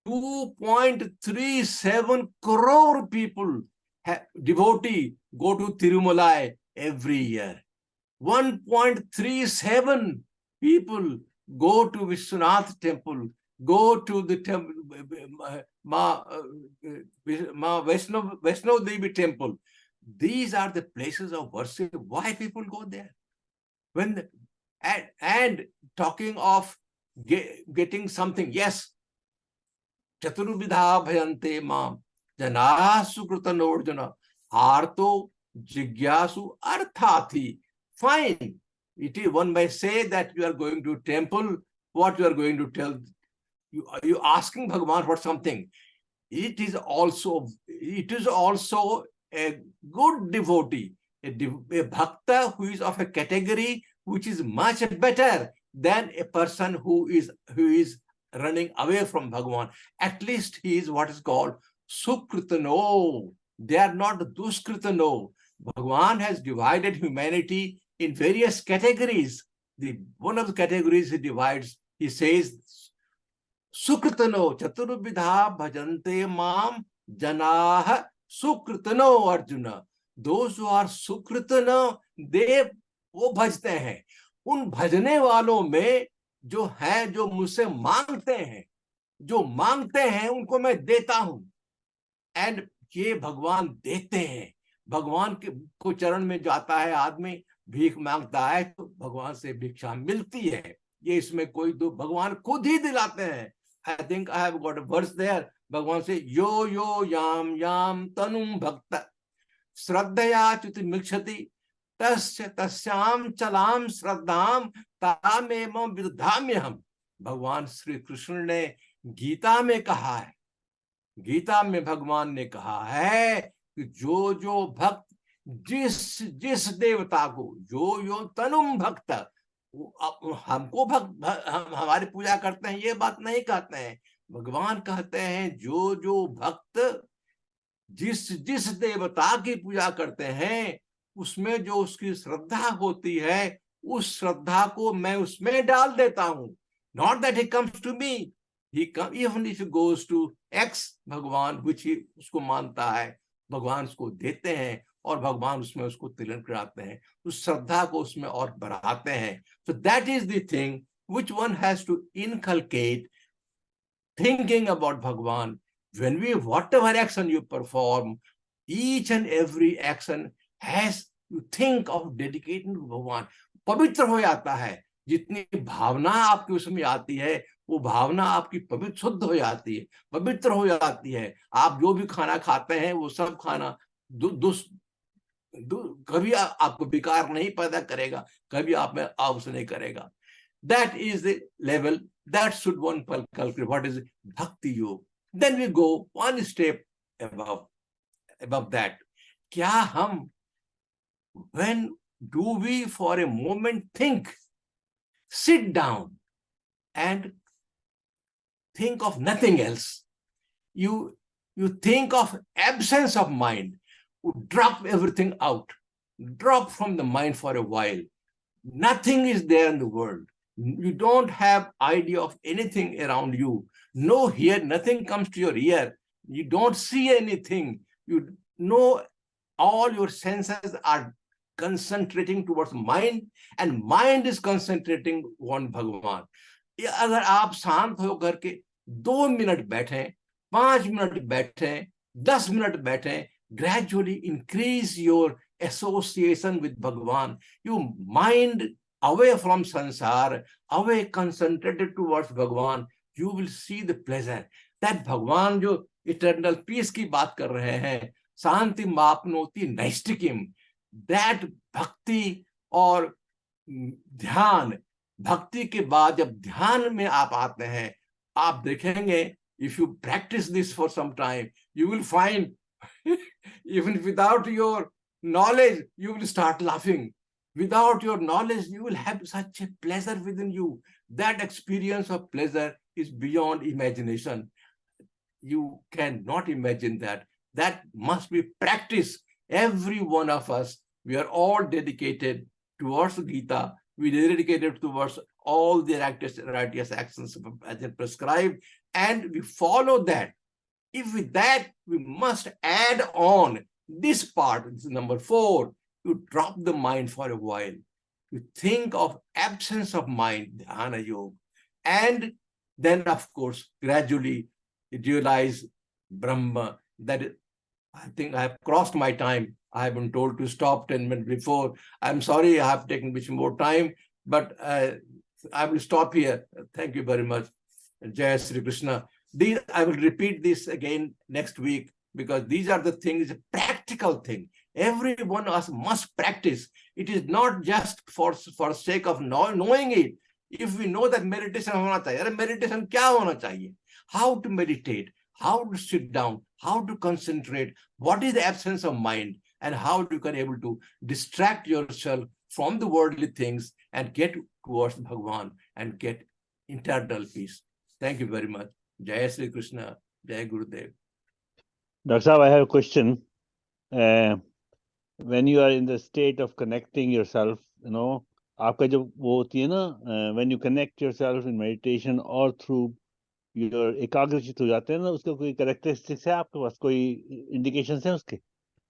Speaker 5: 2.37 crore people, devotee, go to Tirumalai every year. 1.37 people go to Vishwanath temple, go to the temple, Vaishnav Devi temple. These are the places of worship. Why people go there? And talking of getting something, yes, Chaturvidha bhayante mam janasu krutanordjana arto jigyasu arthati. Fine. It is, one may say that you are going to temple, what you are going to tell, you asking Bhagavan for something. It is also a good devotee, a bhakta who is of a category which is much better than a person who is running away from Bhagavan. At least he is what is called Sukritano. They are not Duskritano. Bhagavan has divided humanity in various categories. One of the categories he divides, he says, Sukritano, Chaturvidha bhajante mam janah Sukritano Arjuna. Those who are Sukritana, they वो भजते हैं. उन भजने वालों में जो है, जो मुझसे मांगते हैं उनको मैं देता हूं. एंड ये भगवान देते हैं. भगवान के को चरण में जाता है आदमी, भीख मांगता है तो भगवान से भिक्षा मिलती है. ये इसमें कोई दो, भगवान खुद ही दिलाते हैं. I think I have got a verse there. भगवान से यो यो याम याम तनुम भक्त श्रद्धया च्युति मिक्षति तस्य तस्याम चलाम श्रद्धाम तामेमं विदधाम्यहम्. भगवान श्री कृष्ण ने गीता में कहा है, गीता में भगवान ने कहा है कि जो भक्त जिस देवता को यो तनुम भक्त, हमको भक्त हम हमारी पूजा करते हैं ये बात नहीं कहते हैं. भगवान कहते हैं जो भक्त जिस देवता की पूजा करते हैं उसमें जो उसकी श्रद्धा होती है, उस श्रद्धा को मैं उसमें डाल देता हूं. Not that he comes to me, even if he goes to X भगवान which he उसको मानता है, भगवान उसको देते हैं और भगवान उसमें उसको तिलक कराते हैं, उस श्रद्धा को उसमें और बढ़ाते हैं. So that is the thing which one has to inculcate, thinking about Bhagavan. When whatever action you perform, each and every action has to think of dedicating to Bhagavan. पवित्र हो जाता है. जितनी भावना आपकी उसमें आती है, वो भावना आपकी पवित्र शुद्ध हो जाती है, पवित्र हो जाती है. आप जो भी खाना खाते हैं वो सब खाना कभी आपको विकार नहीं पैदा करेगा, कभी आप में आवश्यक नहीं करेगा. That is the level that should one calculate. What is bhakti yoga? Then we go one step above that. क्या हम, when do we for a moment think, sit down and think of nothing else? You think of absence of mind. Drop everything out. Drop from the mind for a while. Nothing is there in the world. You don't have idea of anything around you. No here, nothing comes to your ear. You don't see anything. You know all your senses are concentrating towards mind, and mind is concentrating on Bhagavan. अगर आप शांत होकर के 2 minute बैठें, 5 minute बैठें, 10 minute बैठें, gradually increase your association with Bhagavan. You mind away from sansar, away concentrated towards Bhagavan, you will see the pleasure. That Bhagavan जो eternal peace की बात कर रहे हैं, शांति मापनोति नैष्टिकीम, that भक्ति और ध्यान, भक्ति के बाद जब ध्यान में आप आते हैं, आप देखेंगे, if you practice this for some time, you will find even without your knowledge, you will start laughing. Without your knowledge, you will have such a pleasure within you. That experience of pleasure is beyond imagination. You cannot imagine that. That must be practiced. Every one of us, we are all dedicated towards Gita. we dedicated towards all the righteous actions as it prescribed, and we follow that. If with that, we must add on this part, this is number 4, you drop the mind for a while. You think of absence of mind, dhyana yoga, and then, of course, gradually realize Brahma. That I think I have crossed my time. I have been told to stop 10 minutes before. I'm sorry I have taken much more time, but I will stop here. Thank you very much. Jai Sri Krishna. I will repeat this again next week, because these are the things, practical thing. Everyone of us must practice. It is not just for sake of knowing it. If we know that meditation hona chahiye, meditation kya hona chahiye? How to meditate, how to sit down, how to concentrate, what is the absence of mind, and how you can able to distract yourself from the worldly things and get towards Bhagwan and get internal peace. Thank you very much. Jai Sri Krishna, Jai Gurudev.
Speaker 6: Dr. Saab, I have a question. When you are in the state of connecting yourself, आपका जो वो होती है ना, when you connect yourself in meditation or through your एकाग्रचित हो जाते हैं ना, उसका कोई characteristics है आपके पास, कोई indications है उसके?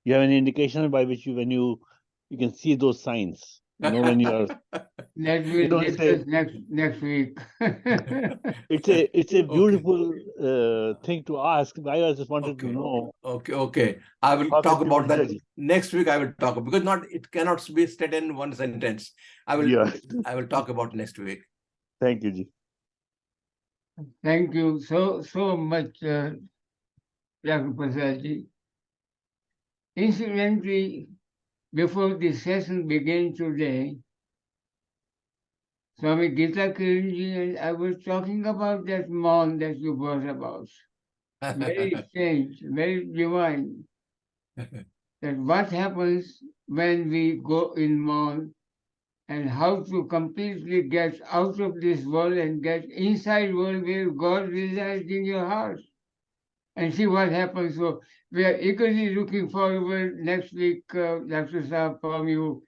Speaker 6: You have any indication by which when you can see those signs, when you are.
Speaker 4: That will discuss next week.
Speaker 6: It's a beautiful thing to ask. I just wanted to know.
Speaker 5: Okay. I will talk about that next week. I will talk, because it cannot be stated in one sentence. I will talk about next week.
Speaker 6: Thank you, Ji.
Speaker 4: Thank you so much, Dr. Prasad Ji. Incidentally, before the session began today, Swami Geeta Kiran Ji and I was talking about that mound that you brought about. Very strange, very divine. That what happens when we go in mound, and how to completely get out of this world and get inside world where God resides in your heart. And see what happens. So we are eagerly looking forward next week, Dr. Saab, from you.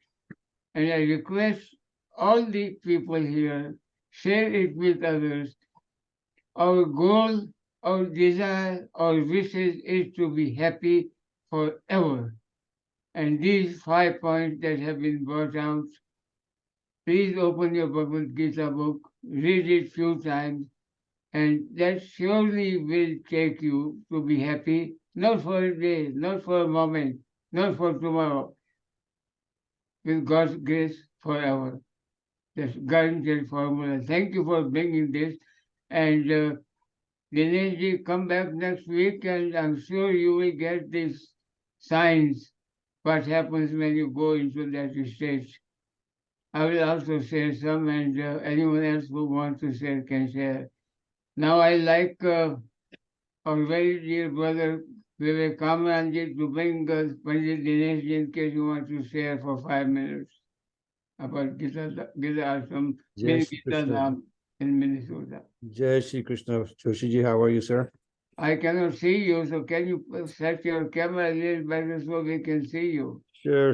Speaker 4: And I request all the people here, share it with others. Our goal, our desire, our wishes is to be happy forever. And these 5 points that have been brought out, please open your Bhagavad Gita book, read it few times, and that surely will take you to be happy, not for a day, not for a moment, not for tomorrow, with God's grace forever. That's guaranteed formula. Thank you for bringing this. And Dinesh ji, come back next week, and I'm sure you will get these signs, what happens when you go into that state. I will also share some, and anyone else who wants to share can share. Now I like our very dear brother Vivekanand to bring Pandit Dinesh ji in case you want to share for 5 minutes about Gita Ashram, Gita Dham in Minnesota.
Speaker 3: Jai Shri Krishna. Joshi ji, how are you, sir?
Speaker 4: I cannot see you, so can you set your camera a little better so we can see you?
Speaker 3: Sure.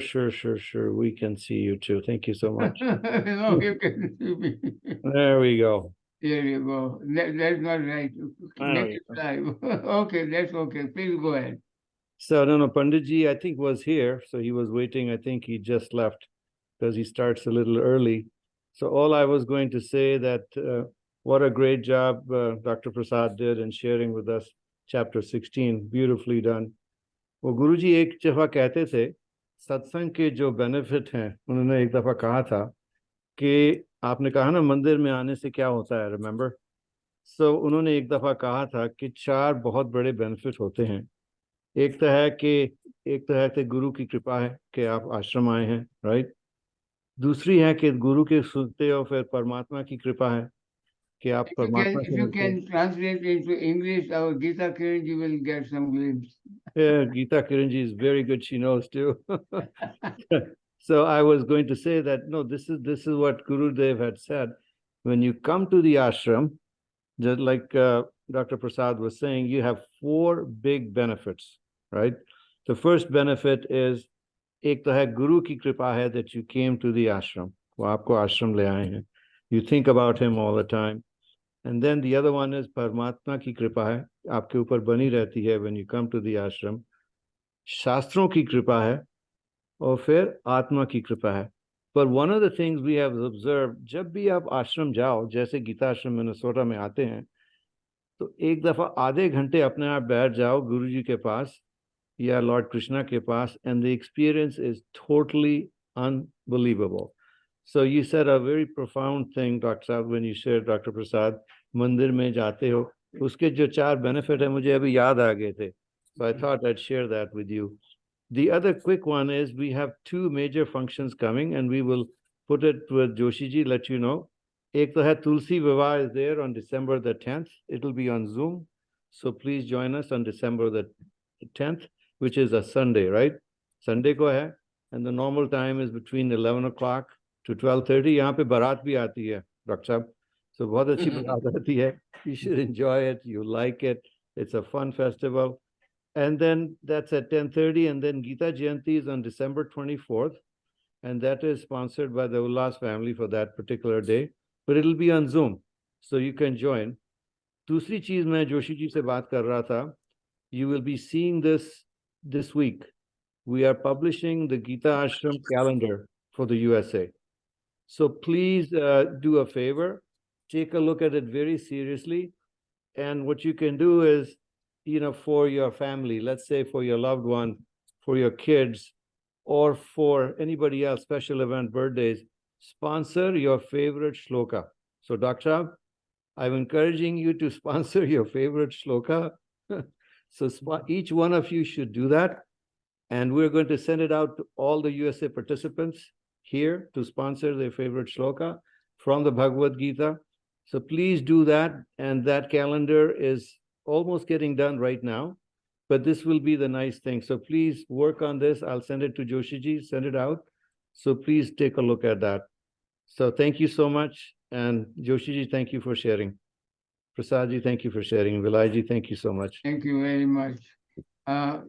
Speaker 3: We can see you too. Thank you so much.
Speaker 4: No, you can see me.
Speaker 3: There we go.
Speaker 4: There you go. That's not right. Make it live. Okay, that's okay. Please go ahead.
Speaker 3: So, no, Panditji, I think was here. So he was waiting. I think he just left because he starts a little early. So all I was going to say that what a great job Dr. Prasad did in sharing with us chapter 16. Beautifully done. वो गुरुजी एक दफा कहते थे सत्संग के जो benefit हैं, उन्होंने एक दफा कहा था कि आपने कहा ना मंदिर में आने से क्या होता है, रिमेम्बर? सो उन्होंने एक दफा कहा था कि 4 बहुत बड़े बेनिफिट होते हैं। एक तो है कि गुरु की कृपा है कि आप आश्रम आए हैं, राइट? दूसरी है कि गुरु के सुनते हो, फिर परमात्मा की कृपा है कि आप परमात्मा से
Speaker 4: If you can translate into English, our Geeta Kiran ji will get some glimpse.
Speaker 3: Yeah, Geeta Kiran ji is very good. She knows too. So I was going to say that, no, this is what Gurudev had said. When you come to the ashram, just like Dr. Prasad was saying, you have 4 big benefits, right? The first benefit is, एक तो है गुरु की कृपा है that you came to the ashram.
Speaker 7: वो आपको आश्रम ले आए हैं. You think about him all the time. And then the other one is परमात्मा की कृपा है आपके ऊपर बनी रहती है when you come to the ashram. शास्त्रों की कृपा है और फिर आत्मा की कृपा है. But one of the things we have observed, जब भी आप आश्रम जाओ, जैसे गीता आश्रम मिनेसोटा में आते हैं, तो एक दफा आधे घंटे अपने आप बैठ जाओ गुरु जी के पास या लॉर्ड कृष्णा के पास, and the experience is totally unbelievable. So you said a very profound thing, Dr. Saab, when you shared, Dr. Prasad, मंदिर में जाते हो, उसके जो 4 benefit है मुझे अभी याद आ गए थे. So I thought I'd share that with you. The other quick one is we have 2 major functions coming and we will put it with Joshi ji, let you know. एक तो है Tulsi Vivaah is there on December the 10th. It will be on Zoom. So please join us on December the 10th, which is a Sunday, right? Sunday को है. And the normal time is between 11 o'clock to 12:30. यहाँ पे बारात भी आती है, Dr. साहब. So बहुत अच्छी बारात आती है. You should enjoy it. You like it. It's a fun festival. And then that's at 10:30. And then Geeta Jayanti is on December 24th. And that is sponsored by the Ullas family for that particular day. But it'll be on Zoom. So you can join. दूसरी चीज मैं जोशी जी से बात कर रहा था. You will be seeing this week. We are publishing the Geeta Ashram calendar for the USA. So please do a favor, take a look at it very seriously. And what you can do is, for your family, let's say for your loved one, for your kids, or for anybody else, special event, birthdays, sponsor your favorite shloka. So Dr. I'm encouraging you to sponsor your favorite shloka. So each one of you should do that. And we're going to send it out to all the USA participants here to sponsor their favorite shloka from the Bhagavad Gita. So please do that. And that calendar is almost getting done right now. But this will be the nice thing. So please work on this. I'll send it to Joshiji, send it out. So please take a look at that. So thank you so much. And Joshiji, thank you for sharing. Prasadji, thank you for sharing. Vilayji, thank you so much.
Speaker 4: Thank you very much. At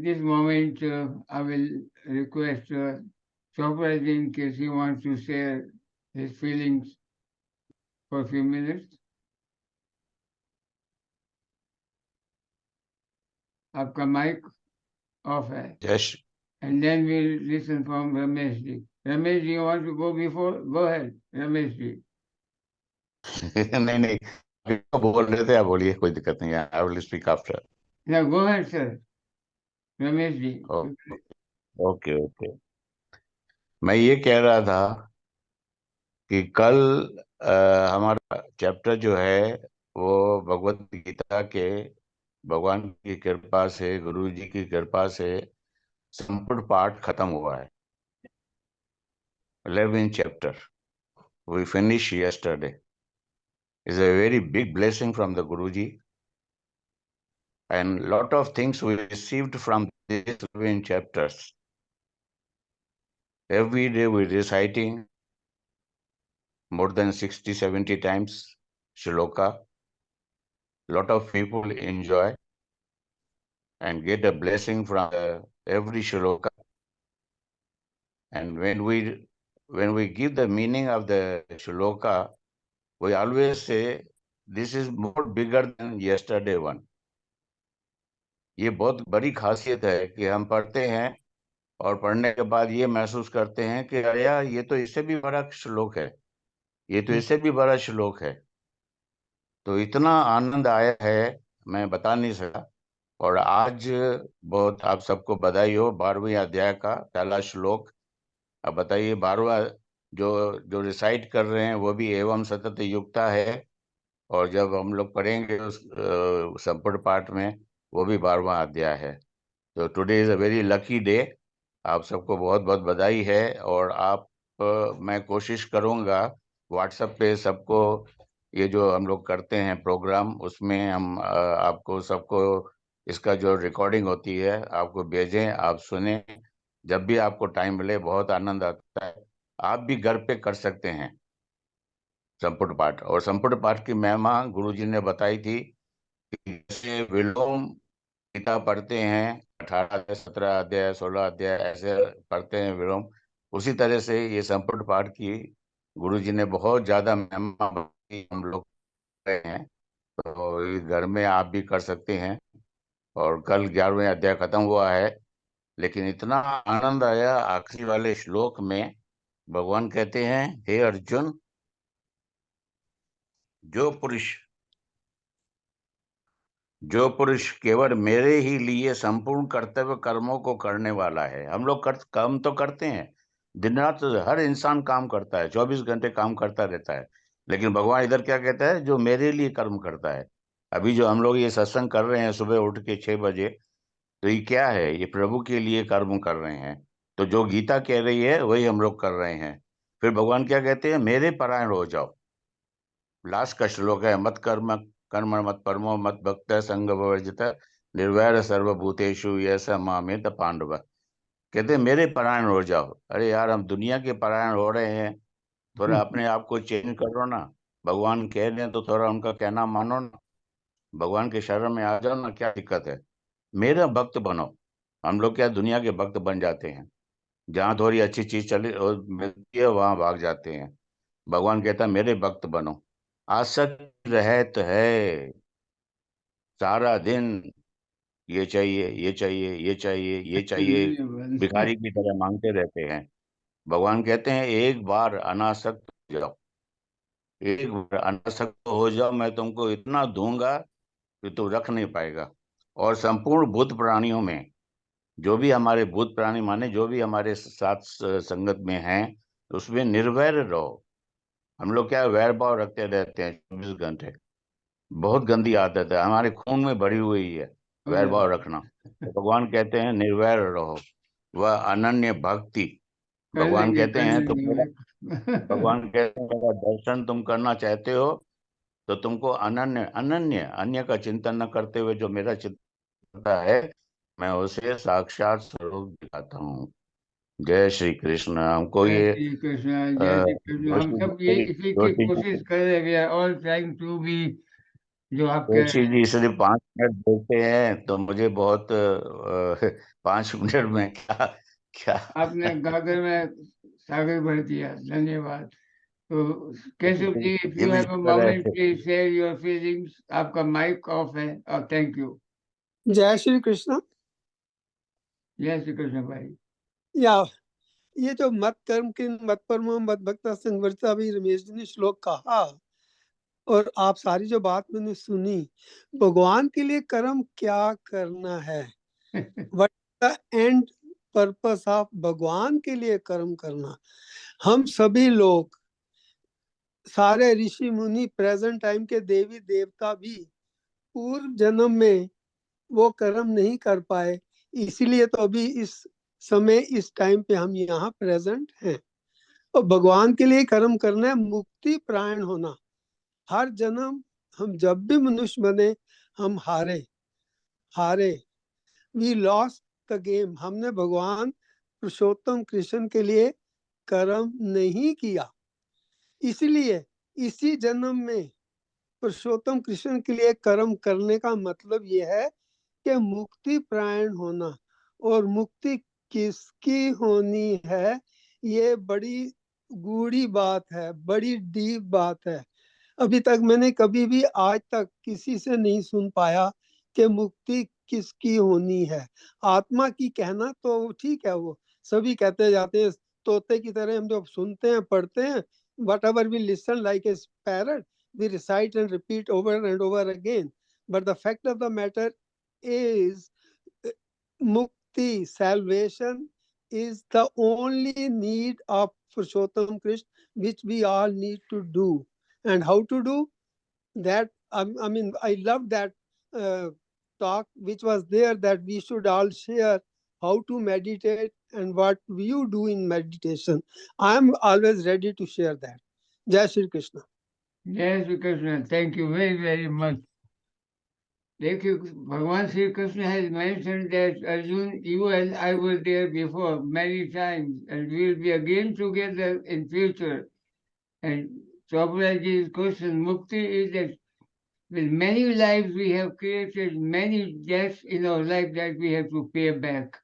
Speaker 4: this moment, I will request Chopra ji, in case he wants to share his feelings for a few minutes. आपका mic off है.
Speaker 8: Yes.
Speaker 4: And then we'll listen from Ramesh ji. Ramesh ji, you want to go before? Go ahead, Ramesh ji.
Speaker 8: नहीं बोल रहे थे, आप बोलिए, कोई दिक्कत नहीं है. I will speak after.
Speaker 4: Yeah, go ahead, sir. Ramesh ji.
Speaker 8: Okay. मैं ये कह रहा था कि कल हमारा चैप्टर जो है वो भगवद गीता के भगवान की कृपा से, गुरु जी की कृपा से संपूर्ण पाठ खत्म हुआ है. 11th chapter. We finished yesterday. It's a very big blessing from the Guruji. And lot of things we received from these 11 chapters. Every day we're reciting more than 60-70 times shloka. Lot of people enjoy and get a blessing from every shloka. And when we give the meaning of the shloka, we always say this is more bigger than yesterday one. ये बहुत बड़ी खासियत है कि हम पढ़ते हैं और पढ़ने के बाद ये महसूस करते हैं कि अरे यार, ये तो इससे भी बड़ा श्लोक है, ये तो इससे भी बड़ा श्लोक है. तो इतना आनंद आया है, मैं बता नहीं सका. और आज बहुत आप सबको बधाई हो, 12वें अध्याय का पहला श्लोक. अब बताइए, 12वां जो रिसाइट कर रहे हैं वो भी एवं सतत युक्ता है. और जब हम लोग पढ़ेंगे उस संपूर्ण पाठ में, वो भी 12वां अध्याय है. तो today is a very lucky day. आप सबको बहुत बहुत बधाई है. और मैं कोशिश करूंगा व्हाट्सएप पे सबको ये जो हम लोग करते हैं प्रोग्राम, उसमें हम आपको सबको इसका जो रिकॉर्डिंग होती है आपको भेजें, आप सुने. जब भी आपको टाइम मिले, बहुत आनंद आता है. आप भी घर पे कर सकते हैं संपूर्ण पाठ. और संपूर्ण पाठ की महिमा गुरुजी ने बताई थी कि जैसे विलोम गीता पढ़ते हैं, 18 अध्याय, 17 अध्याय, 16 अध्याय ऐसे पढ़ते हैं विलोम, उसी तरह से ये संपुट पाठ की गुरु जी ने बहुत ज्यादा महिमा हम लोग कर रहे हैं, तो इस घर में आप भी कर सकते हैं। और कल 11वें अध्याय खत्म हुआ है, लेकिन इतना आनंद आया आखिरी वाले श्लोक में। भगवान कहते हैं, हे अर्जुन, जो पुरुष केवल मेरे ही लिए संपूर्ण कर्तव्य कर्मों को करने वाला है। हम लोग काम तो करते हैं, दिन रात हर इंसान काम करता है, 24 घंटे काम करता रहता है, लेकिन भगवान इधर क्या कहता है, जो मेरे लिए कर्म करता है। अभी जो हम लोग ये सत्संग कर रहे हैं सुबह उठ के 6 बजे, तो ये क्या है, ये प्रभु के लिए कर्म कर रहे हैं। तो जो गीता कह रही है वही हम लोग कर रहे हैं। फिर भगवान क्या कहते हैं, मेरे परायण हो जाओ। लास्ट का श्लोक है, मत कर्म कर्म मत परमो मत भक्त संग वर्जित निर्वैर सर्वभूतेषु ऐसा मामेत पांडव। कहते हैं मेरे परायण हो जाओ। अरे यार, हम दुनिया के परायण हो रहे हैं, थोड़ा अपने आप को चेंज करो ना। भगवान कह रहे हैं तो थोड़ा उनका कहना मानो ना, भगवान के शरण में आ जाओ ना, क्या दिक्कत है। मेरा भक्त बनो। हम लोग क्या दुनिया के भक्त बन जाते हैं, जहां थोड़ी अच्छी चीज चली और मिलती है वहां भाग जाते हैं। भगवान कहता है मेरे भक्त बनो। आसक्ति रहत है सारा दिन, ये चाहिए ये चाहिए ये चाहिए ये चाहिए, भिखारी की तरह मांगते रहते हैं। भगवान कहते हैं एक बार अनासक्त हो जाओ, एक बार अनासक्त हो जाओ, मैं तुमको इतना दूंगा कि तू रख नहीं पाएगा। और संपूर्ण भूत प्राणियों में, जो भी हमारे भूत प्राणी माने जो भी हमारे साथ संगत में हैं, उसमें निर्वैर रहो। हम लोग क्या वैर भाव रखते रहते हैं 24 घंटे, बहुत गंदी आदत है, हमारे खून में भरी हुई है वैर भाव रखना। तो भगवान कहते हैं निर्वैर रहो, वह अनन्य भक्ति। भगवान कहते हैं तो भगवान कहते हैं अगर दर्शन तुम करना चाहते हो तो तुमको अनन्य अनन्य अन्य का चिंतन न करते हुए जो मेरा चिंतन करता है, मैं उसे साक्षात स्वरूप दिखाता हूँ। जय श्री कृष्ण। हमको
Speaker 4: जय
Speaker 8: ये
Speaker 4: श्री कृष्ण, जय श्री कृष्ण। हम सब ये इसी की कोशिश कर रहे हैं, we are all trying to be, जो आप कह रहे
Speaker 8: जोशी
Speaker 4: हैं।
Speaker 8: जी सिर्फ 5 मिनट बोलते हैं तो मुझे बहुत 5 मिनट में क्या क्या
Speaker 4: आपने गागर में सागर भर दिया, धन्यवाद। तो केशव जी, इफ
Speaker 8: ये
Speaker 4: यू
Speaker 8: भी
Speaker 4: हैव अ
Speaker 8: शुक्र है।
Speaker 4: Moment, please share your feelings. आपका माइक ऑफ है। और थैंक यू।
Speaker 9: जय श्री कृष्ण।
Speaker 4: जय श्री कृष्ण भाई।
Speaker 9: या ये जो मत कर्म की मत परमो मत भक्ता संवर्ता भी रमेश जी ने श्लोक कहा, और आप सारी जो बात मैंने सुनी, भगवान के लिए कर्म क्या करना है, what the end purpose of भगवान के लिए कर्म करना। हम सभी लोग, सारे ऋषि मुनि, प्रेजेंट टाइम के देवी देवता भी पूर्व जन्म में वो कर्म नहीं कर पाए, इसीलिए तो अभी इस समय इस टाइम पे हम यहाँ प्रेजेंट हैं। और भगवान के लिए कर्म करना है, मुक्ति प्राण होना। हर जन्म हम जब भी मनुष्य बने, हम हारे वी लॉस्ट द गेम। हमने भगवान पुरुषोत्तम कृष्ण के लिए कर्म नहीं किया, इसलिए इसी जन्म में पुरुषोत्तम कृष्ण के लिए कर्म करने का मतलब ये है कि मुक्ति प्राण होना। और मुक्ति किसकी होनी है, ये बड़ी गूढ़ी बात है, बड़ी डीप बात है। अभी तक मैंने कभी भी आज तक किसी से नहीं सुन पाया कि मुक्ति किसकी होनी है। आत्मा की कहना तो ठीक है, वो सभी कहते जाते हैं, तोते की तरह हम जो सुनते हैं पढ़ते हैं, whatever we listen like a parrot, we recite and repeat over and over again. But the fact of the matter is, mukti, salvation, is the only need of Purushottam Krishna, which we all need to do. And how to do that? I mean, I love that talk which was there, that we should all share how to meditate and what you do in meditation. I am always ready to share that. Jai Shri Krishna.
Speaker 4: जय Shri Krishna. Thank you very very much. देखिए, भगवान Shri Krishna has mentioned that Arjun, you and I were there before many times, and we will be again together in future. And Prabhupadaji's question, Mukti, is that with many lives we have created many debts in our life that we have to pay back.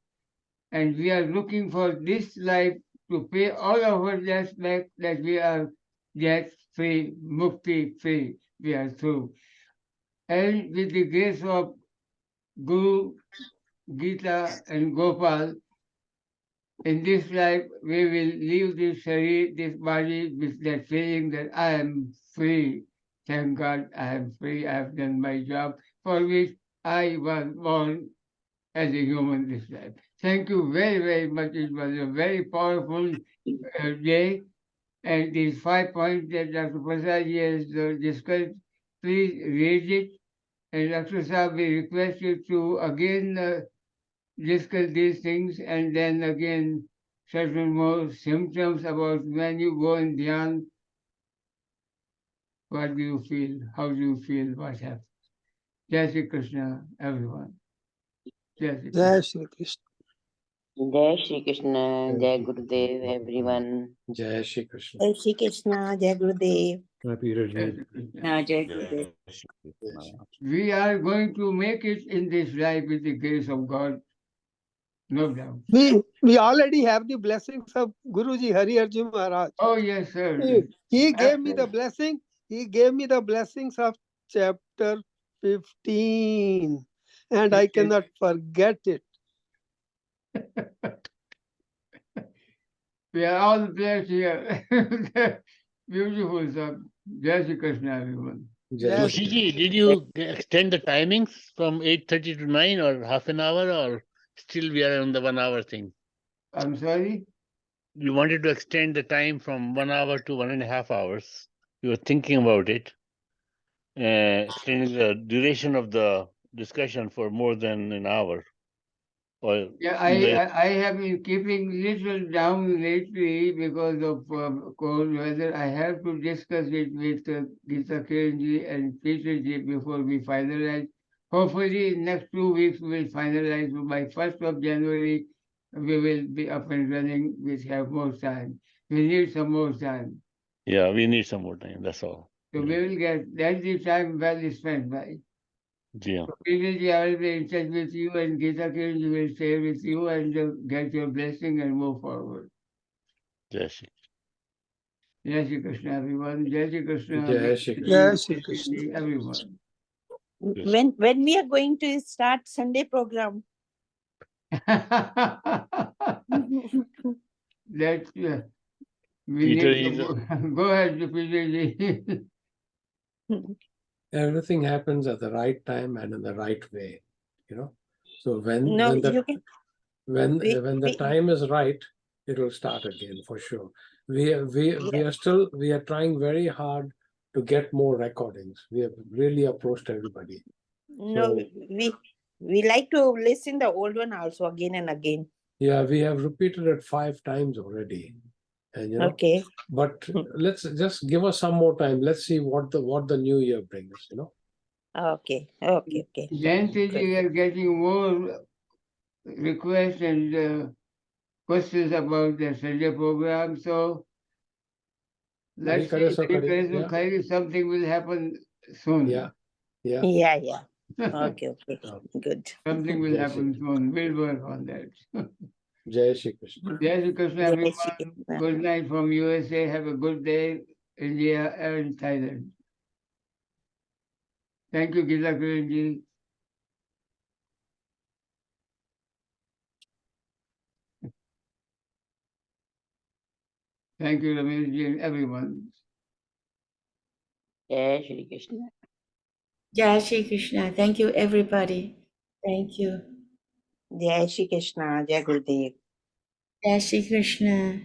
Speaker 4: And we are looking for this life to pay all of our debts back, that we are debt free, mukti free, we are through. And with the grace of Guru, Geeta and Gopal, in this life we will leave this sharir, this body, with that feeling that I am free. Thank God I am free. I have done my job for which I was born as a human this life. Thank you very, very much. It was a very powerful day. And these 5 points that Dr. Prasad has discussed, please read it. And Dr. Saab, we request you to again discuss these things, and then again certain more symptoms about when you go in dhyan, what do you feel, how do you feel, what happens. Jai Shri Krishna, everyone. Jai Shri Krishna.
Speaker 9: Jai Shri Krishna.
Speaker 10: Jai Shri Krishna, Jai
Speaker 3: Shri
Speaker 10: Gurudev,
Speaker 3: Krishna.
Speaker 10: everyone.
Speaker 3: Jai Shri Krishna.
Speaker 1: Jai Shri Krishna, Jai Gurudev.
Speaker 7: Happy
Speaker 4: Jai
Speaker 7: Rajni.
Speaker 4: Shri Krishna.
Speaker 10: Jai Gurudev.
Speaker 8: Jai Shri Krishna.
Speaker 4: We are going to make it in this life with the grace of God, no doubt.
Speaker 9: We already have the blessings of Guruji Hari Arjun Maharaj.
Speaker 4: Oh yes, sir.
Speaker 9: He gave me the blessing. He gave me the blessings of chapter 15, and I cannot forget it.
Speaker 4: We are all blessed here. Beautiful, sir. Jai Shri Krishna, everyone.
Speaker 3: Jai
Speaker 9: Yes.
Speaker 3: Shri
Speaker 6: Joshiji, did you extend the timings from 8:30 to 9 or half an hour, or still we are on the 1 hour thing?
Speaker 4: I'm sorry?
Speaker 6: You wanted to extend the time from 1 hour to 1.5 hours. You were thinking about it, extending the duration of the discussion for more than an hour. Or
Speaker 4: Yeah,
Speaker 6: like-
Speaker 4: I have been keeping little down lately because of cold weather. I have to discuss it with Geeta Kiran and Peter ji before we finalize. Hopefully, in next 2 weeks we will finalize. By 1st of January, we will be up and running. We have more time. We need some more time.
Speaker 6: yeah, we need some more time. That's all.
Speaker 4: So we will get, that's the time well spent by.
Speaker 6: Yeah.
Speaker 4: Previously, I will be in touch with you, and Geeta Kiran will share with you and get your blessing and move forward.
Speaker 6: Jai Shri.
Speaker 4: Jai Shri Krishna, everyone. Jai Shri Krishna.
Speaker 3: Jai Shri Krishna.
Speaker 9: Jai Shri Krishna.
Speaker 4: Everyone.
Speaker 1: When we are going to start Sunday program?
Speaker 4: That's we
Speaker 6: Peter
Speaker 4: need to go ahead, Peter.
Speaker 3: Everything happens at the right time and in the right way, you know. So when
Speaker 1: No,
Speaker 3: when the
Speaker 1: you can.
Speaker 3: when
Speaker 1: we-
Speaker 3: when the
Speaker 1: we-
Speaker 3: time is right, it will start again for sure. We are trying very hard to get more recordings. We have really approached everybody.
Speaker 1: No,
Speaker 3: So-
Speaker 1: we like to listen the old one also again and again.
Speaker 3: Yeah, we have repeated it 5 times already, and you know.
Speaker 1: Okay.
Speaker 3: But let's just give us some more time. Let's see what the new year brings, you know.
Speaker 1: Okay.
Speaker 4: Janti ji are getting more requests and questions about the Sunday program. So let's
Speaker 3: Hari
Speaker 4: see,
Speaker 3: Kare, yeah.
Speaker 4: something will happen soon.
Speaker 3: Yeah.
Speaker 1: Yeah. Okay. Good.
Speaker 4: Something will
Speaker 3: Jai
Speaker 4: happen
Speaker 3: Shri-
Speaker 4: soon. We'll work on that.
Speaker 3: Jai Shri Krishna.
Speaker 4: Jai Shri Krishna,
Speaker 1: Jai
Speaker 4: everyone.
Speaker 1: Shri Krishna.
Speaker 4: Good night from USA. Have a good day, India and Thailand. Thank you, Geeta Kiran ji. Thank you, Ramesh ji, and everyone.
Speaker 10: Jai Shri Krishna.
Speaker 1: Jai Shri Krishna. Thank you, everybody. Thank you. Jai Shri Krishna. Jai Gurudev. Jai Shri Krishna.